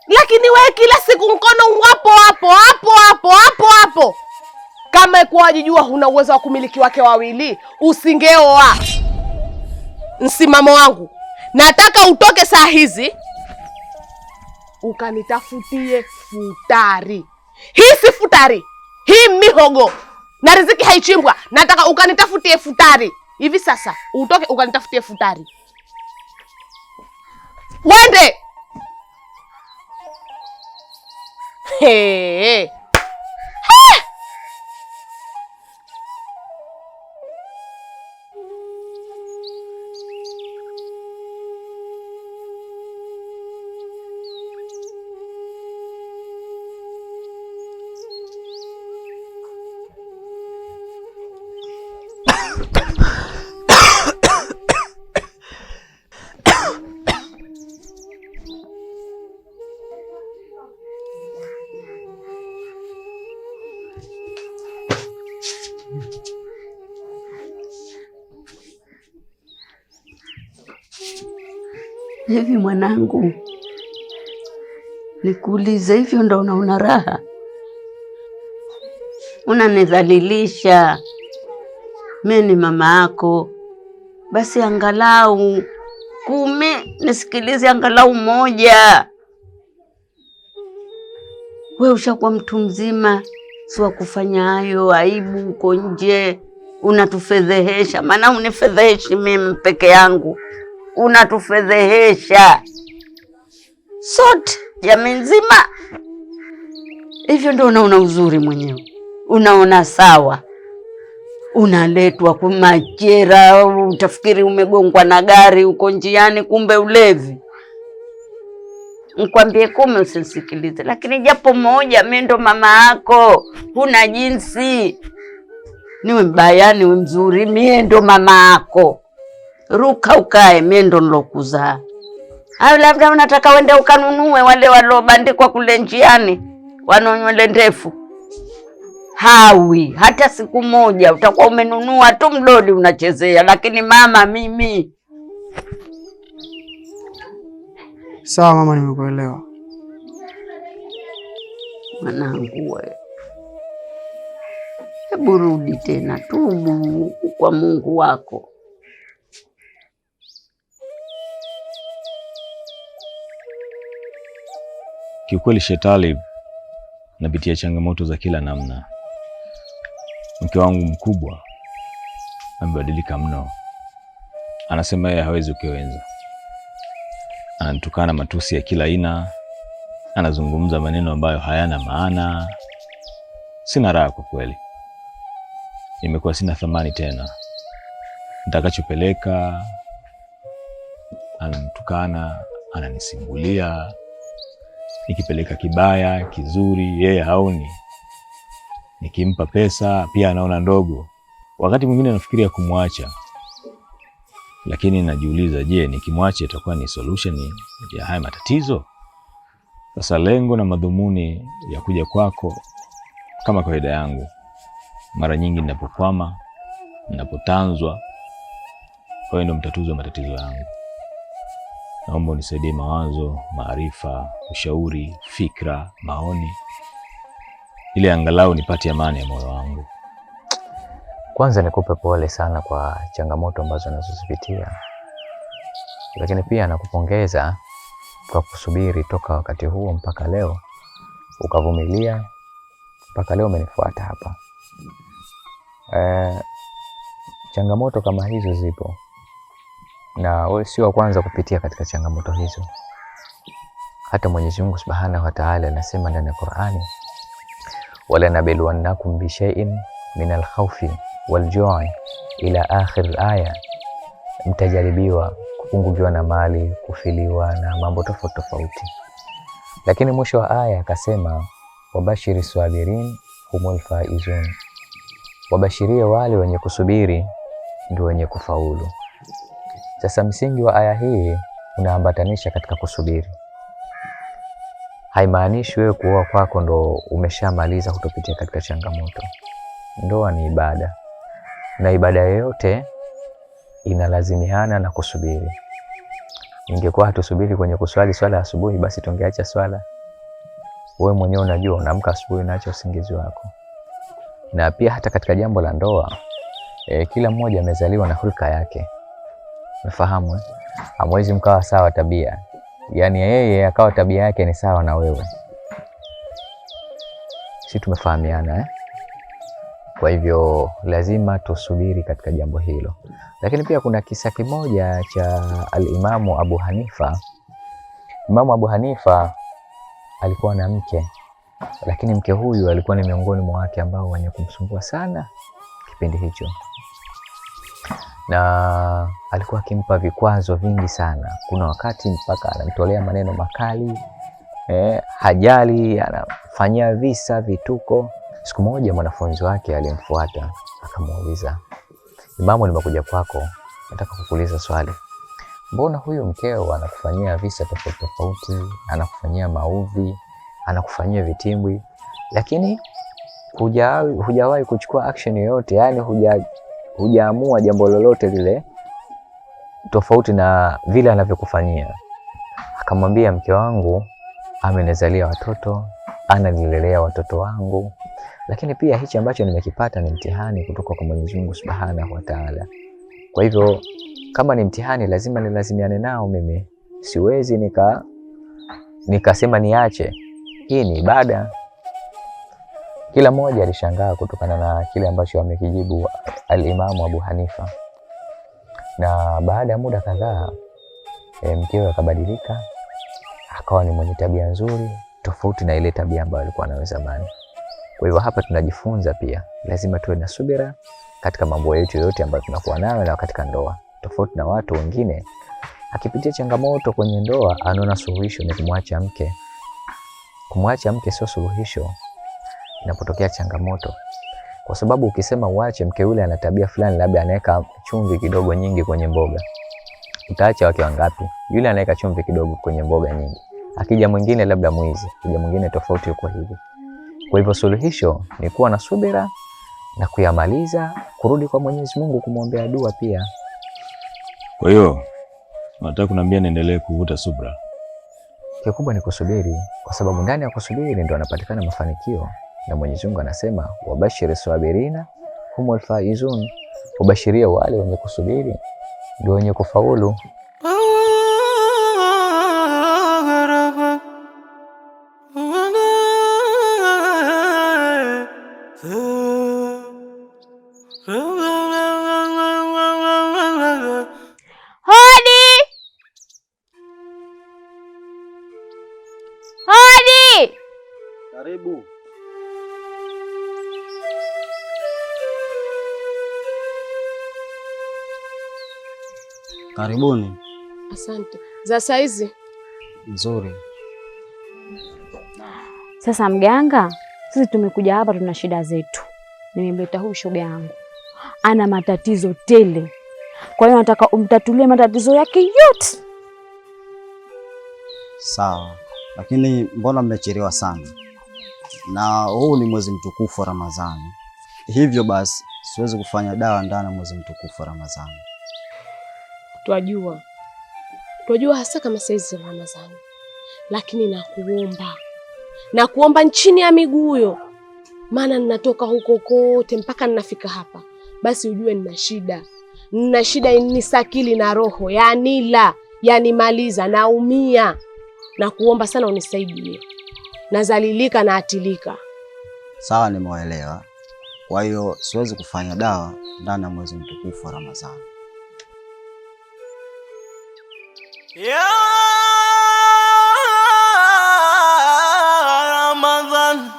Lakini wewe kila siku mkono hapo. Kama kwa wajijua huna uwezo wa kumiliki wake wawili, usingeoa. Msimamo wangu, nataka utoke saa hizi ukanitafutie futari. Hii si futari, hii mihogo. Na riziki haichimbwa. Nataka ukanitafutie futari. Hivi sasa utoke ukanitafutie futari. Wende. Hey. Hivi mwanangu, nikuulize, hivyo ndo unaona raha? Unanidhalilisha. Mimi ni mama yako. Basi angalau 10 nisikilize, angalau 1. Wewe ushakuwa mtu mzima, si wa kufanya hayo. Aibu uko nje, unatufedhehesha. Maana unifedheheshi mimi peke yangu, unatufedhehesha sote jamii nzima. Hivyo ndio unaona uzuri mwenyewe? Unaona sawa? Unaletwa kwa majera, utafikiri umegongwa na gari uko njiani, kumbe ulevi. Nikwambie 10 usisikilize, lakini japo 1, mimi ndo mama yako. Huna jinsi. Niwe mbaya niwe mzuri, mimi ndo mama yako. Ruka ukae, mimi ndo nilokuzaa. Au labda unataka wende ukanunue wale walobandikwa kule njiani, wanonywele ndefu. Hawi hata siku moja. Utakuwa umenunua tu mdodi unachezea, lakini mama mimi. Sawa mama, nimekuelewa. Mwanangu wewe, hebu rudi tena, tubu kwa Mungu wako. Kiukweli Shetalib, napitia changamoto za kila namna. Mke wangu mkubwa amebadilika mno. Anasema yeye hawezi ukiwenza. Anatukana matusi ya kila aina, anazungumza maneno ambayo hayana maana. sina raha kwa kweli. Nimekuwa sina thamani tena. Nitakachopeleka ananitukana, ananisimbulia. Nikipeleka kibaya, kizuri, yeye haoni. Nikimpa pesa pia anaona ndogo. Wakati mwingine nafikiria kumwacha. Lakini najiuliza, je, nikimwacha itakuwa ni solution ya haya matatizo? Sasa lengo na madhumuni ya kuja kwako, kama kawaida yangu, mara nyingi ninapokwama, ninapotanzwa, wewe ndio mtatuzi wa matatizo yangu. Naomba unisaidie mawazo, maarifa, ushauri, fikra, maoni, ili angalau nipate amani ya moyo wangu. Kwanza nikupe pole sana kwa changamoto ambazo unazozipitia. Lakini pia nakupongeza kwa kusubiri toka wakati huo mpaka leo. Ukavumilia mpaka leo umenifuata hapa. Changamoto kama hizo zipo. Na wewe sio wa kwanza kupitia katika changamoto hizo. Hata Mwenyezi Mungu Subhanahu wa Ta'ala anasema ndani ya Qur'ani, wala nabluwannakum bi shay'in min al-khawfi wal-ju'i ila akhir al-aya. Mtajaribiwa kupungukiwa na mali, kufiliwa na mambo tofauti tofauti. Lakini mwisho wa aya akasema, wabashiri sabirin humul faizun. Wabashirie wale wenye kusubiri ndio wenye kufaulu. Sasa msingi wa aya hii unaambatanisha katika kusubiri. Haimaanishi wewe kuoa kwako ndo umeshamaliza kutopitia katika changamoto. Ndoa ni ibada. Na ibada yoyote inalazimiana na kusubiri. Ingekuwa hatusubiri kwenye kuswali swala asubuhi, basi tungeacha swala. Wewe mwenyewe unajua unaamka asubuhi unaacha usingizi wako. Na pia hata katika jambo la ndoa, kila mmoja amezaliwa na hulka yake. Unafahamu? Hamwezi mkawa sawa tabia. Yaani yeye akawa tabia yake ni sawa na wewe. Sisi tumefahamiana Kwa hivyo lazima tusubiri katika jambo hilo. Lakini pia kuna kisa kimoja cha al-Imamu Abu Hanifa. Imamu Abu Hanifa alikuwa na mke, lakini mke huyu alikuwa ni miongoni mwa wake ambao wenye kumsumbua sana kipindi hicho. Na alikuwa akimpa vikwazo vingi sana. Kuna wakati mpaka anamtolea maneno makali, hajali, anafanyia visa, vituko. Siku moja mwanafunzi wake alimfuata, akamuuliza, Imamu, nimekuja kwako, nataka kukuuliza swali. Mbona huyu mkeo anakufanyia visa tofauti tofauti, anakufanyia mauvi, anakufanyia vitimbwi, lakini hujawahi kuchukua action yoyote, yani hujaamua jambo lolote lile tofauti na vile anavyokufanyia? Akamwambia, mke wangu amenizalia watoto, ananilelea watoto wangu, lakini pia hichi ambacho nimekipata ni mtihani kutoka kwa Mwenyezi Mungu Subhanahu wa Ta'ala. Kwa hivyo kama ni mtihani lazima nilazimiane nao mimi. Siwezi nikasema niache. Hii ni ibada. Kila mmoja alishangaa kutokana na kile ambacho amekijibu al-Imamu Abu Hanifa. Na baada ya muda kadhaa mkewe akabadilika, akawa ni mwenye tabia nzuri tofauti na ile tabia ambayo alikuwa nayo zamani. Kwa hivyo hapa tunajifunza pia lazima tuwe na subira katika mambo yetu yote ambayo tunakuwa nayo na katika ndoa. Tofauti na watu wengine, akipitia changamoto kwenye ndoa anaona suluhisho ni kumwacha mke. Kumwacha mke sio suluhisho inapotokea changamoto. Kwa sababu ukisema uache mke yule ana tabia fulani, labda anaweka chumvi kidogo nyingi kwenye mboga, utaacha wake wangapi? Yule anaweka chumvi kidogo kwenye mboga nyingi. Akija mwingine labda mwizi, akija mwingine tofauti yuko hivi. Kwa hivyo suluhisho ni kuwa na subira na kuyamaliza, kurudi kwa Mwenyezi Mungu kumwombea dua pia. Kwa hiyo nataka kuniambia niendelee kuvuta subira. Kikubwa ni kusubiri, kwa sababu ndani ya kusubiri ndio anapatikana mafanikio. Na Mwenyezi Mungu anasema, wabashiri sabirina humul faizun. Ubashiria wale wenye kusubiri ndio wenye kufaulu. Hodi! Karibu. Karibuni. Asante. Za saizi Nzuri. Sasa mganga, sisi tumekuja hapa, tuna shida zetu. Nimemleta huyu shoga yangu, ana matatizo tele, kwa hiyo nataka umtatulie matatizo yake yote. Sawa, lakini mbona mmechelewa sana? Na huu ni mwezi mtukufu wa Ramadhani, hivyo basi siwezi kufanya dawa ndani ya mwezi mtukufu wa Ramadhani. Twajua hasa kama saizi Ramadhani, lakini nakuomba nchini ya miguu huyo, maana ninatoka huko kote mpaka ninafika hapa, basi ujue nina shida nisakili na roho, yanimaliza, naumia. Nakuomba sana unisaidie, nazalilika na atilika. Sawa, nimewaelewa. Kwa hiyo siwezi kufanya dawa ndani ya mwezi mtukufu wa Ramadhani. Ya Ramadhan,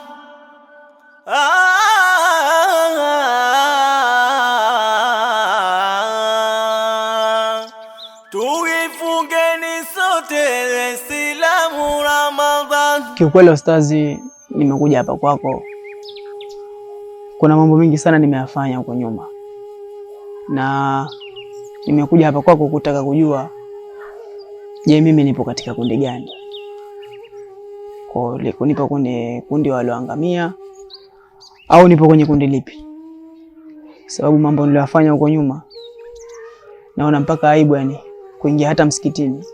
tuifungeni sote silamu Ramadhan. Kiukweli ustazi, nimekuja hapa kwako, kuna mambo mengi sana nimeyafanya huko nyuma, na nimekuja hapa kwako kutaka kujua, je, mimi nipo katika kundi gani? Nipo kwenye kundi walioangamia au nipo kwenye kundi lipi? Sababu mambo niliyofanya huko nyuma naona mpaka aibu, kuingia hata msikitini.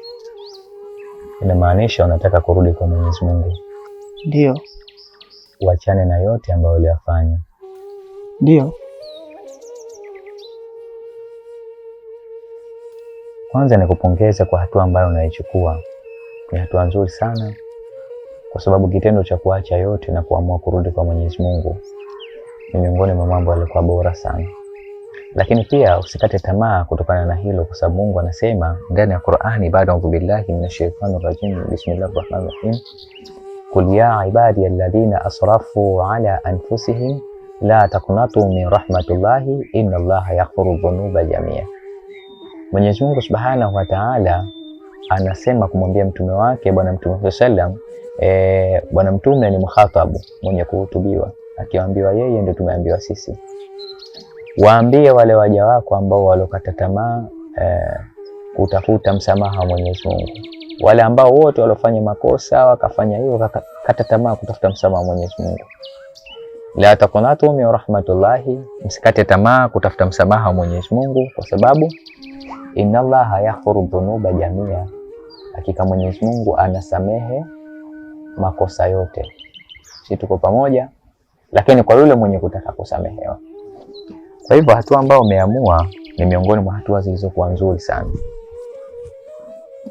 Inamaanisha unataka kurudi kwa Mwenyezi Mungu? Ndio. Uachane na yote ambayo uliyafanya? Ndio. Kwanza nikupongeze kwa hatua ambayo unaichukua. Ni hatua nzuri sana, kwa sababu kitendo cha kuacha yote na kuamua kurudi kwa Mwenyezi Mungu ni miongoni mwa mambo yalikuwa bora sana. Lakini pia usikate tamaa kutokana na hilo, kwa sababu Mungu anasema ndani ya Qur'ani, baada a'udhu billahi minashaitanir rajim, bismillahir rahmanir rahim, qul ya ibadi alladhina asrafu ala anfusihim la taqnatu min rahmatillahi inna Allaha yaghfiru dhunuba jamia. Mwenyezi Mungu Subhanahu wa Ta'ala anasema kumwambia mtume wake Bwana Mtume sallam, Bwana Mtume ni mkhatabu, mwenye kuhutubiwa, akiambiwa yeye ndio tumeambiwa sisi. Waambie wale waja wako ambao walokata tamaa kutafuta msamaha wa Mwenyezi Mungu. Wale ambao wote walofanya makosa wakafanya hiyo, wakakata tamaa kutafuta msamaha wa Mwenyezi Mungu. La taqnatu min rahmatullahi, msikate tamaa kutafuta msamaha wa Mwenyezi Mungu, kwa sababu inna Allaha yaghfiru dhunuba jamia, hakika Mwenyezi Mungu anasamehe makosa yote. Sisi tuko pamoja, lakini kwa yule mwenye kutaka kusamehewa. Kwa hivyo hatua ambayo umeamua ni miongoni mwa hatua zilizokuwa nzuri sana.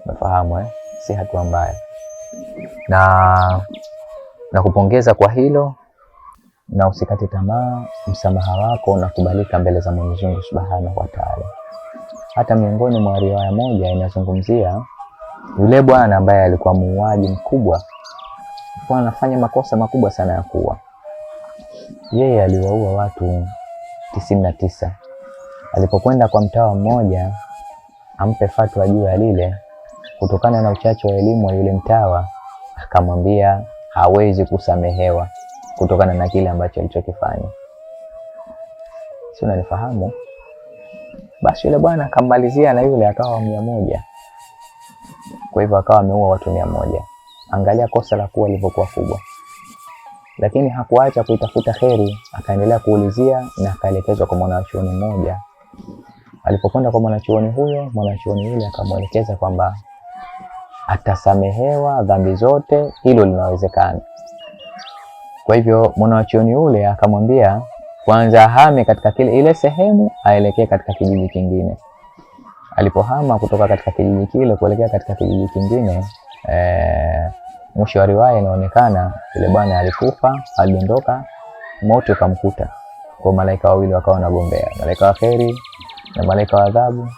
Umefahamu si hatua mbaya. Na kupongeza kwa hilo, na usikate tamaa, msamaha wako unakubalika mbele za Mwenyezi Mungu Subhanahu wa Ta'ala. Hata miongoni mwa riwaya moja inazungumzia yule bwana ambaye alikuwa muuaji mkubwa, alikuwa anafanya makosa makubwa sana ya kuua. Yeye aliwaua watu 99. Alipokwenda kwa mtawa mmoja ampe fatwa juu ya lile, kutokana na uchache wa elimu wa yule mtawa, akamwambia hawezi kusamehewa kutokana na kile ambacho alichokifanya. Si unanifahamu? Basi yule bwana akamalizia na yule akawa 100. Kwa hivyo akawa ameua watu 100. Angalia kosa la kuwa lilivyokuwa kubwa. Lakini hakuacha kuitafuta kheri, akaendelea kuulizia na akaelekezwa kwa mwanachuoni mmoja. Alipokwenda kwa mwanachuoni huyo, mwanachuoni yule akamwelekeza kwamba atasamehewa dhambi zote, hilo linawezekana. Kwa hivyo mwanachuoni yule akamwambia kwanza ahame katika ile sehemu, aelekee katika kijiji kingine. Alipohama kutoka katika kijiji kile kuelekea katika kijiji kingine, mwisho wa riwaya inaonekana yule bwana alikufa, aliondoka, moto ukamkuta. Kwa malaika wawili wakawa wanagombea, malaika wa kheri na malaika wa adhabu.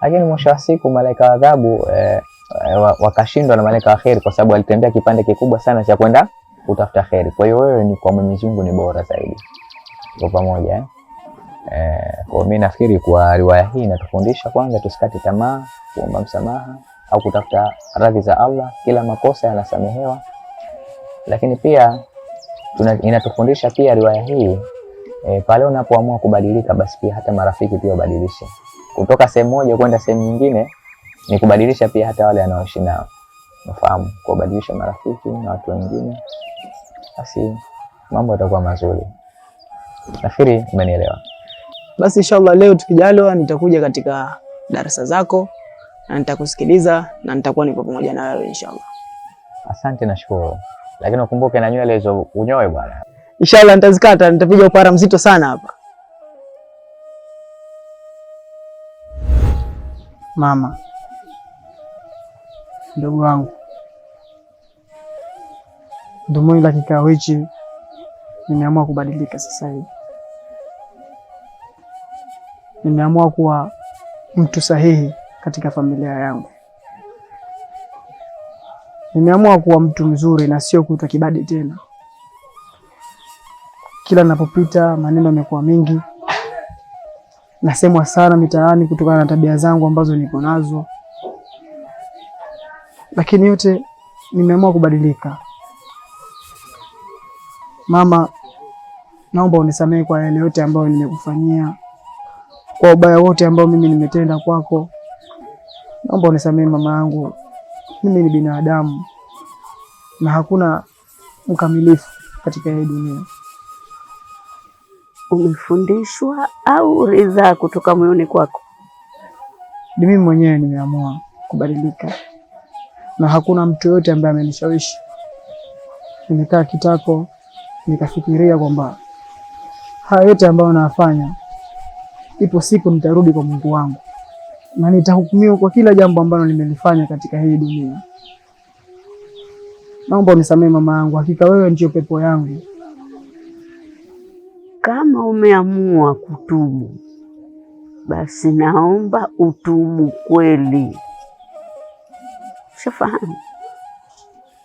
Lakini mwisho wa siku malaika wa adhabu wakashindwa na malaika wa kheri, kwa sababu alitembea kipande kikubwa sana cha kwenda kutafuta kheri. Kwa hiyo wewe ni kwa Mwenyezi Mungu ni bora zaidi. Kwa pamoja Kwa mimi nafikiri kwa riwaya hii inatufundisha kwanza tusikate tamaa, kuomba msamaha au kutafuta radhi za Allah, kila makosa yanasamehewa. Lakini pia inatufundisha pia riwaya hii pale unapoamua kubadilika, basi pia hata marafiki pia ubadilishe. Kutoka sehemu moja kwenda sehemu nyingine ni kubadilisha pia hata wale wanaoishi nao. Unafahamu, kubadilisha marafiki na watu wengine, basi mambo yatakuwa mazuri. Nafikiri umenielewa. Basi inshallah leo tukijaliwa nitakuja katika darasa zako na nitakusikiliza na nitakuwa nipo pamoja na wewe inshallah. Asante, nashukuru. Lakini ukumbuke na nywele hizo unyoe bwana. Inshallah nitazikata, nitapiga upara mzito sana hapa. Mama, ndugu wangu, dhumuni la kikao hichi nimeamua kubadilika sasa hivi. Nimeamua kuwa mtu sahihi katika familia yangu. Nimeamua kuwa mtu mzuri na sio kuitwa kibadi tena. Kila ninapopita maneno yamekuwa mengi. Nasemwa sana mitaani kutokana na tabia zangu ambazo niko nazo. Lakini yote nimeamua kubadilika. Mama, naomba unisamehe kwa yale yote ambayo nimekufanyia. Kwa ubaya wote ambao mimi nimetenda kwako. Naomba unisamehe mama yangu. Mimi ni binadamu na hakuna mkamilifu katika hii dunia. Umefundishwa au ridhaa kutoka moyoni kwako? Ni mimi mwenyewe nimeamua kubadilika na hakuna mtu yote ambaye amenishawishi. Nimekaa kitako nikafikiria kwamba haya yote ambayo nafanya, ipo siku nitarudi kwa Mungu wangu na nitahukumiwa kwa kila jambo ambalo nimelifanya katika hii dunia. Naomba unisamehe mama yangu, hakika wewe ndio pepo yangu. Kama umeamua kutubu, basi naomba utubu kweli. Shafahamu,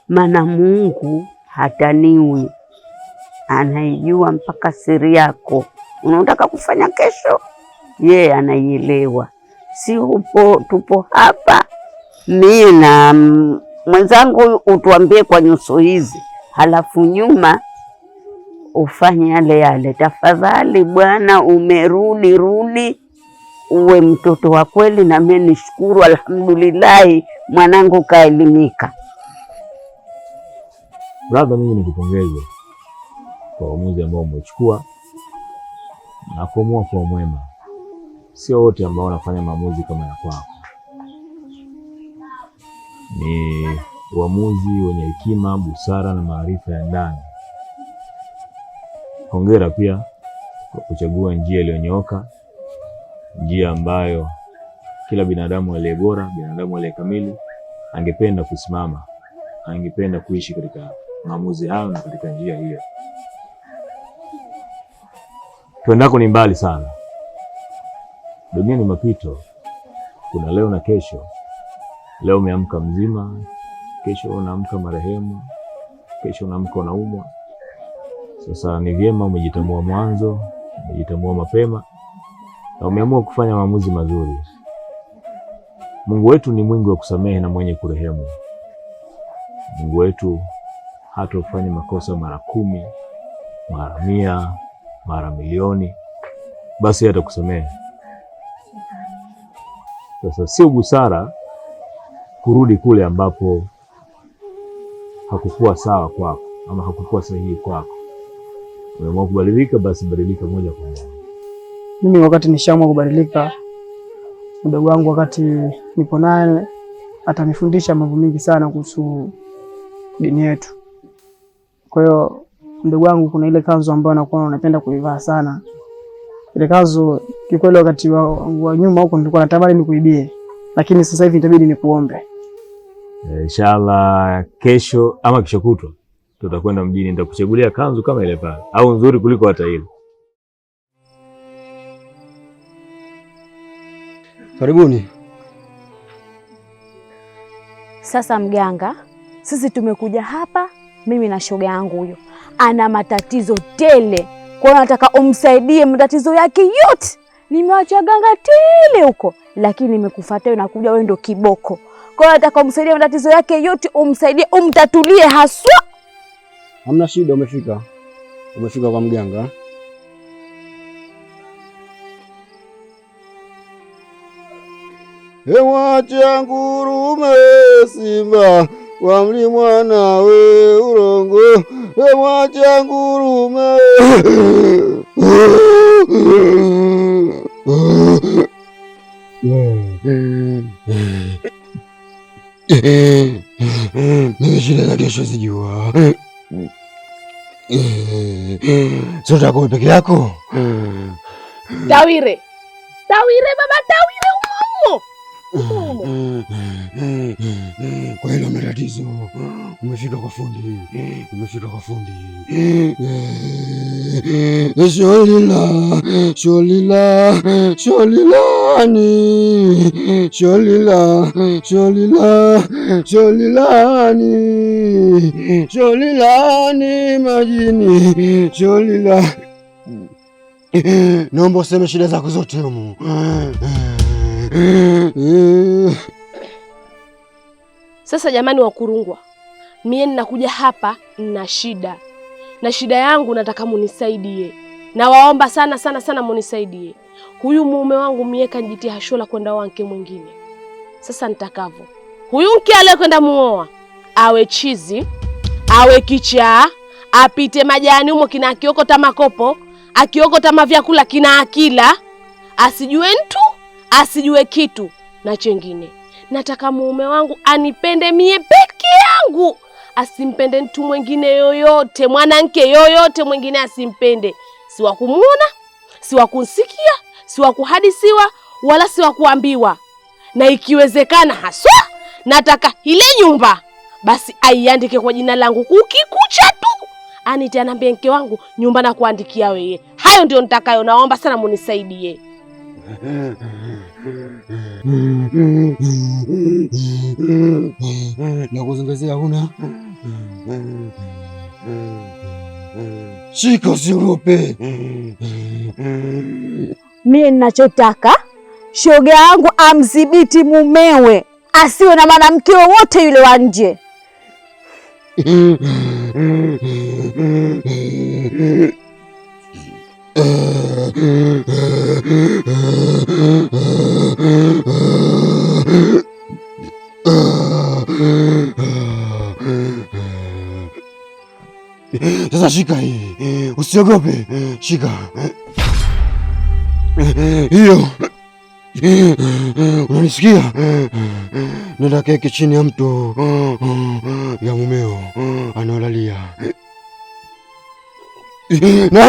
maana Mungu hataniwi, anaijua mpaka siri yako. Unataka kufanya kesho, yeye anaielewa. Si tupo hapa mimi na mwenzangu utuambie kwa nyuso hizi, halafu nyuma ufanye yale yale. Tafadhali bwana, umerudi rudi, uwe mtoto wa kweli. Na mimi nishukuru, alhamdulillah, mwanangu kaelimika. Brother, mimi nikupongeze kwa uamuzi ambao umechukua na kuamua kuwa mwema. Sio wote ambao wanafanya maamuzi kama ya kwako. Ni uamuzi wenye hekima, busara na maarifa ya ndani. Hongera pia kwa kuchagua njia iliyonyooka, njia ambayo kila binadamu aliye bora, binadamu aliye kamili angependa kusimama, angependa kuishi katika maamuzi hayo na katika njia hiyo. Tuendako ni mbali sana. Dunia ni mapito. Kuna leo na kesho. Leo umeamka mzima, kesho unaamka marehemu, kesho unaamka unaumwa. Sasa ni vyema umejitambua mwanzo, umejitambua mapema na umeamua kufanya maamuzi mazuri. Mungu wetu ni mwingi wa kusamehe na mwenye kurehemu. Mungu wetu hata ufanye makosa mara 10, mara 100, mara milioni, basi atakusamehe. Sasa sio busara kurudi kule ambapo hakukuwa sawa kwako ama hakukuwa sahihi kwako. Umeamua kubadilika, basi badilika moja kwa moja. Mimi wakati nishaamua kubadilika, mdogo wangu wakati nipo naye atanifundisha mambo mengi sana kuhusu dini yetu. Kwa hiyo mdogo wangu, kuna ile kanzu ambayo nakuwa napenda kuivaa sana. Ile kanzu kikweli wakati wa nyuma huko nilikuwa natamani nikuibie, lakini sasa hivi itabidi nikuombe. Inshallah kesho ama kesho kutwa tutakwenda mjini, nitakuchagulia kanzu kama ile pale au nzuri kuliko hata ile. Karibuni. Sasa mganga, sisi tumekuja hapa, mimi na shoga yangu huyo ana matatizo tele, Kwa hiyo nataka umsaidie matatizo yake yote. Nimewacha ganga tele huko, lakini nimekufuata wewe, nakuja wewe ndo kiboko. Kwa hiyo nataka umsaidie matatizo yake yote, umsaidie, umtatulie haswa. Hamna shida, umefika kwa mganga. Mwacha ngurume simba wa mlimwa nawe urongo, mwacha ngurume mimi shida za kesho sijua. Sio tako peke yako. Tawire baba, Tawire umo. Kwa hilo matatizo umefika kwa fundi. Sholilani majini sholila. Naomba useme shida zako zote humu. Sasa jamani Wakurungwa, mie ninakuja hapa na shida. Na shida yangu nataka munisaidie. Nawaomba sana munisaidie. Huyu mume wangu mie kanjitia hashola kwenda wanke mwingine. Sasa nitakavyo. Huyu mke aliyekwenda muoa awe chizi, awe kichaa, apite majani humo kina akiokota makopo, akiokota mavyakula kina akila, asijue mtu, asijue kitu. Na chengine, nataka mume wangu anipende mie peke yangu, asimpende mtu mwingine yoyote, mwanamke yoyote mwingine asimpende. Si wa kumuona, si wa kunsikia, si wa kuhadisiwa, wala si wa kuambiwa. Na ikiwezekana haswa, nataka ile nyumba basi aiandike kwa jina langu kukikucha tu. Anite anambie mke wangu nyumba na kuandikia wewe. Hayo ndio nitakayo, naomba sana munisaidie. Na kuzungazia huna. Shika usiogope. Mimi ninachotaka shoga yangu amdhibiti mumewe, asiwe na mwanamke wowote yule wa nje. Sasa shika hii, usiogope, shika hiyo. Unanisikia? Nenda keke chini ya mto ya mumeo anaolalia. Na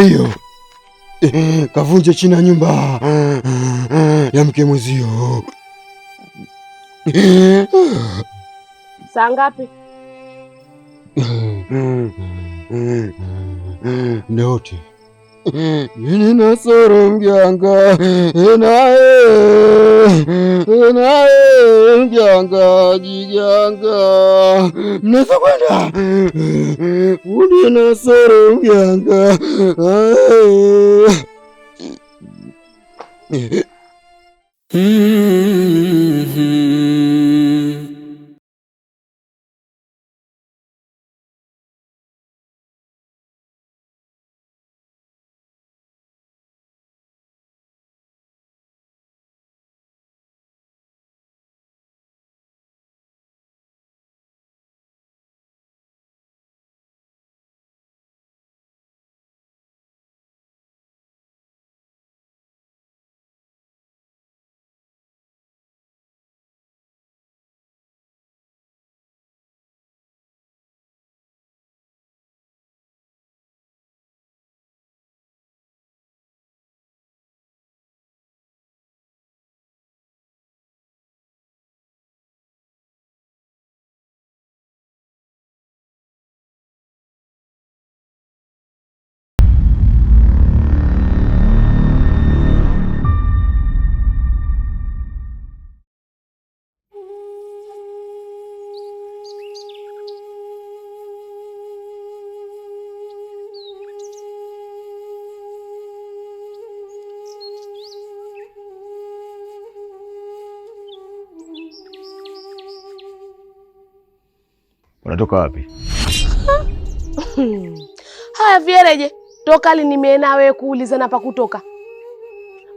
hiyo kavunje chini ya nyumba ya mke mwezio. Saa ngapi? Ndote nini nasoro mganga nae mganga jiganga mnaweza kwenda fundi nasoro mganga Unatoka wapi? Haya Viereje, toka lini mimi na wewe kuulizana pa kutoka?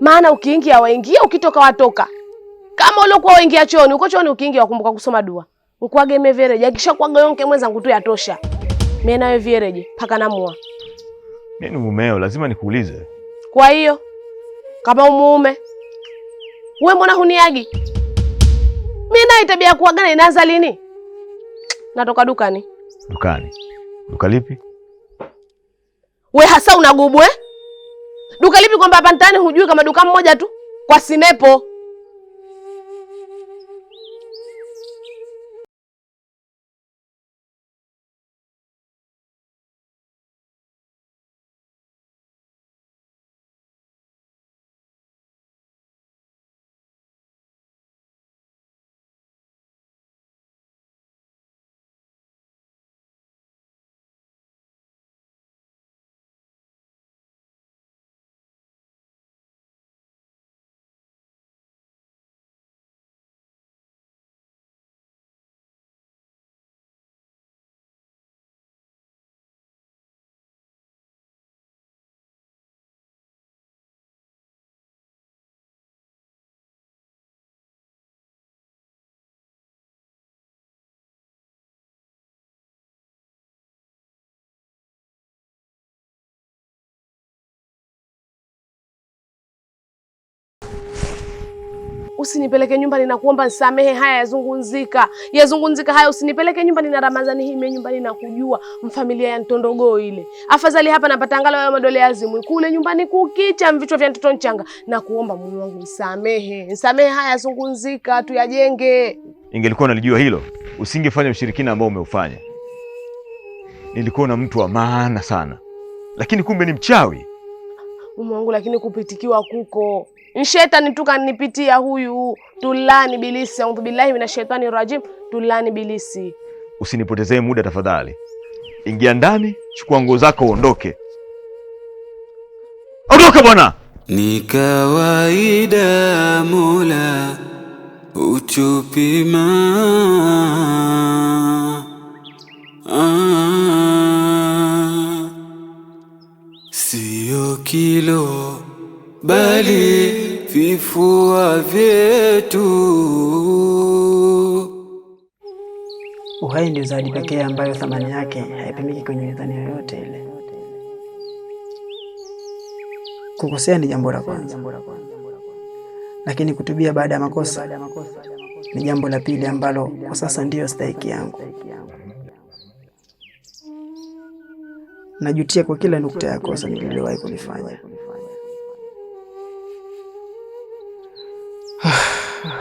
Maana ukiingia waingia, ukitoka watoka. Kama uliokuwa waingia chooni, uko chooni ukiingia wakumbuka kusoma dua. Ukwage mimi Viereje, akisha kuaga yonke mwenzangu tu yatosha. Mimi na wewe Viereje, paka namua. Mimi ni mumeo, lazima nikuulize. Kwa hiyo kama umuume wewe mbona huniagi? Mimi na tabia kuagana inaanza lini? Natoka dukani. Dukani? Duka lipi? We hasa unagubu eh? Duka lipi kwamba hapa ndani hujui kama duka mmoja tu? Kwa Sinepo. Usinipeleke nyumbani na kuomba nisamehe, haya yazungumzika. Yazungumzika haya, usinipeleke nyumbani na Ramadhani hii, mimi nyumbani na kujua mfamilia ya Ntondogoo ile. Afadhali hapa napata angalau ya madole ya azimu. Kule nyumbani kukicha vichwa vya mtoto mchanga. Na kuomba Mungu wangu nisamehe. Nisamehe, haya yazungumzika, tuyajenge. Ingelikuwa nalijua hilo, usingefanya ushirikina ambao umeufanya. Nilikuwa na mtu wa maana sana. Lakini kumbe ni mchawi. Mungu wangu, lakini kupitikiwa kuko. Shetani tu kanipitia huyu. Tulani bilisi, a'udhu billahi minashaitani rajim. Tulani bilisi. Usinipotezee muda tafadhali. Ingia ndani, chukua nguo zako uondoke. Ondoka bwana. Ni kawaida Mola utupima, sio kilo bali vifua vyetu. Uhai ndio zawadi pekee ambayo thamani yake haipimiki kwenye mizani yoyote ile. Kukosea ni jambo la kwanza, lakini kutubia baada ya makosa ni jambo la pili ambalo kwa sasa ndiyo stahiki yangu. Najutia kwa kila nukta ya kosa nililowahi kulifanya.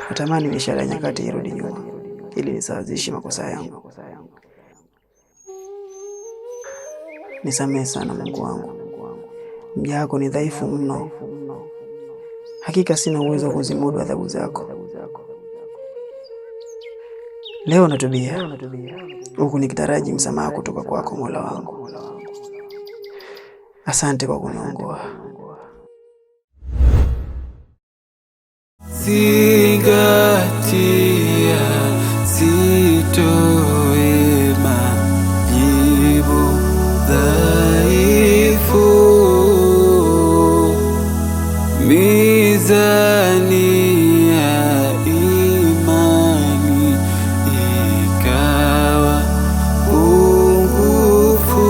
Natamani mishale ya nyakati irudi nyuma ili nisawazishe makosa yangu. Nisamehe sana Mungu wangu. Mja wako ni dhaifu mno. Hakika sina uwezo wa kuzimudu adhabu zako. Leo natubia huku nikitaraji msamaha kutoka kwako Mola wangu. Asante kwa kuniongoa. Zingatia, sitoe majibu dhaifu. Mizani ya imani ikawa pungufu.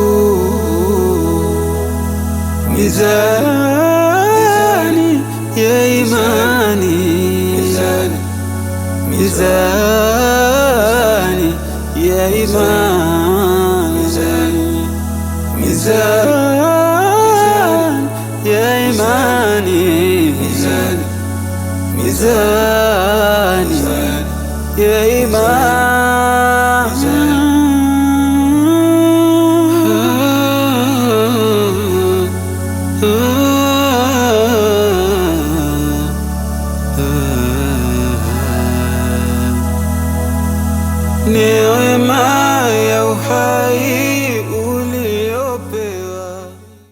Mizani ya imani, mizani ya imani, mizani ya imani, mizani ya imani. Neema ya uhai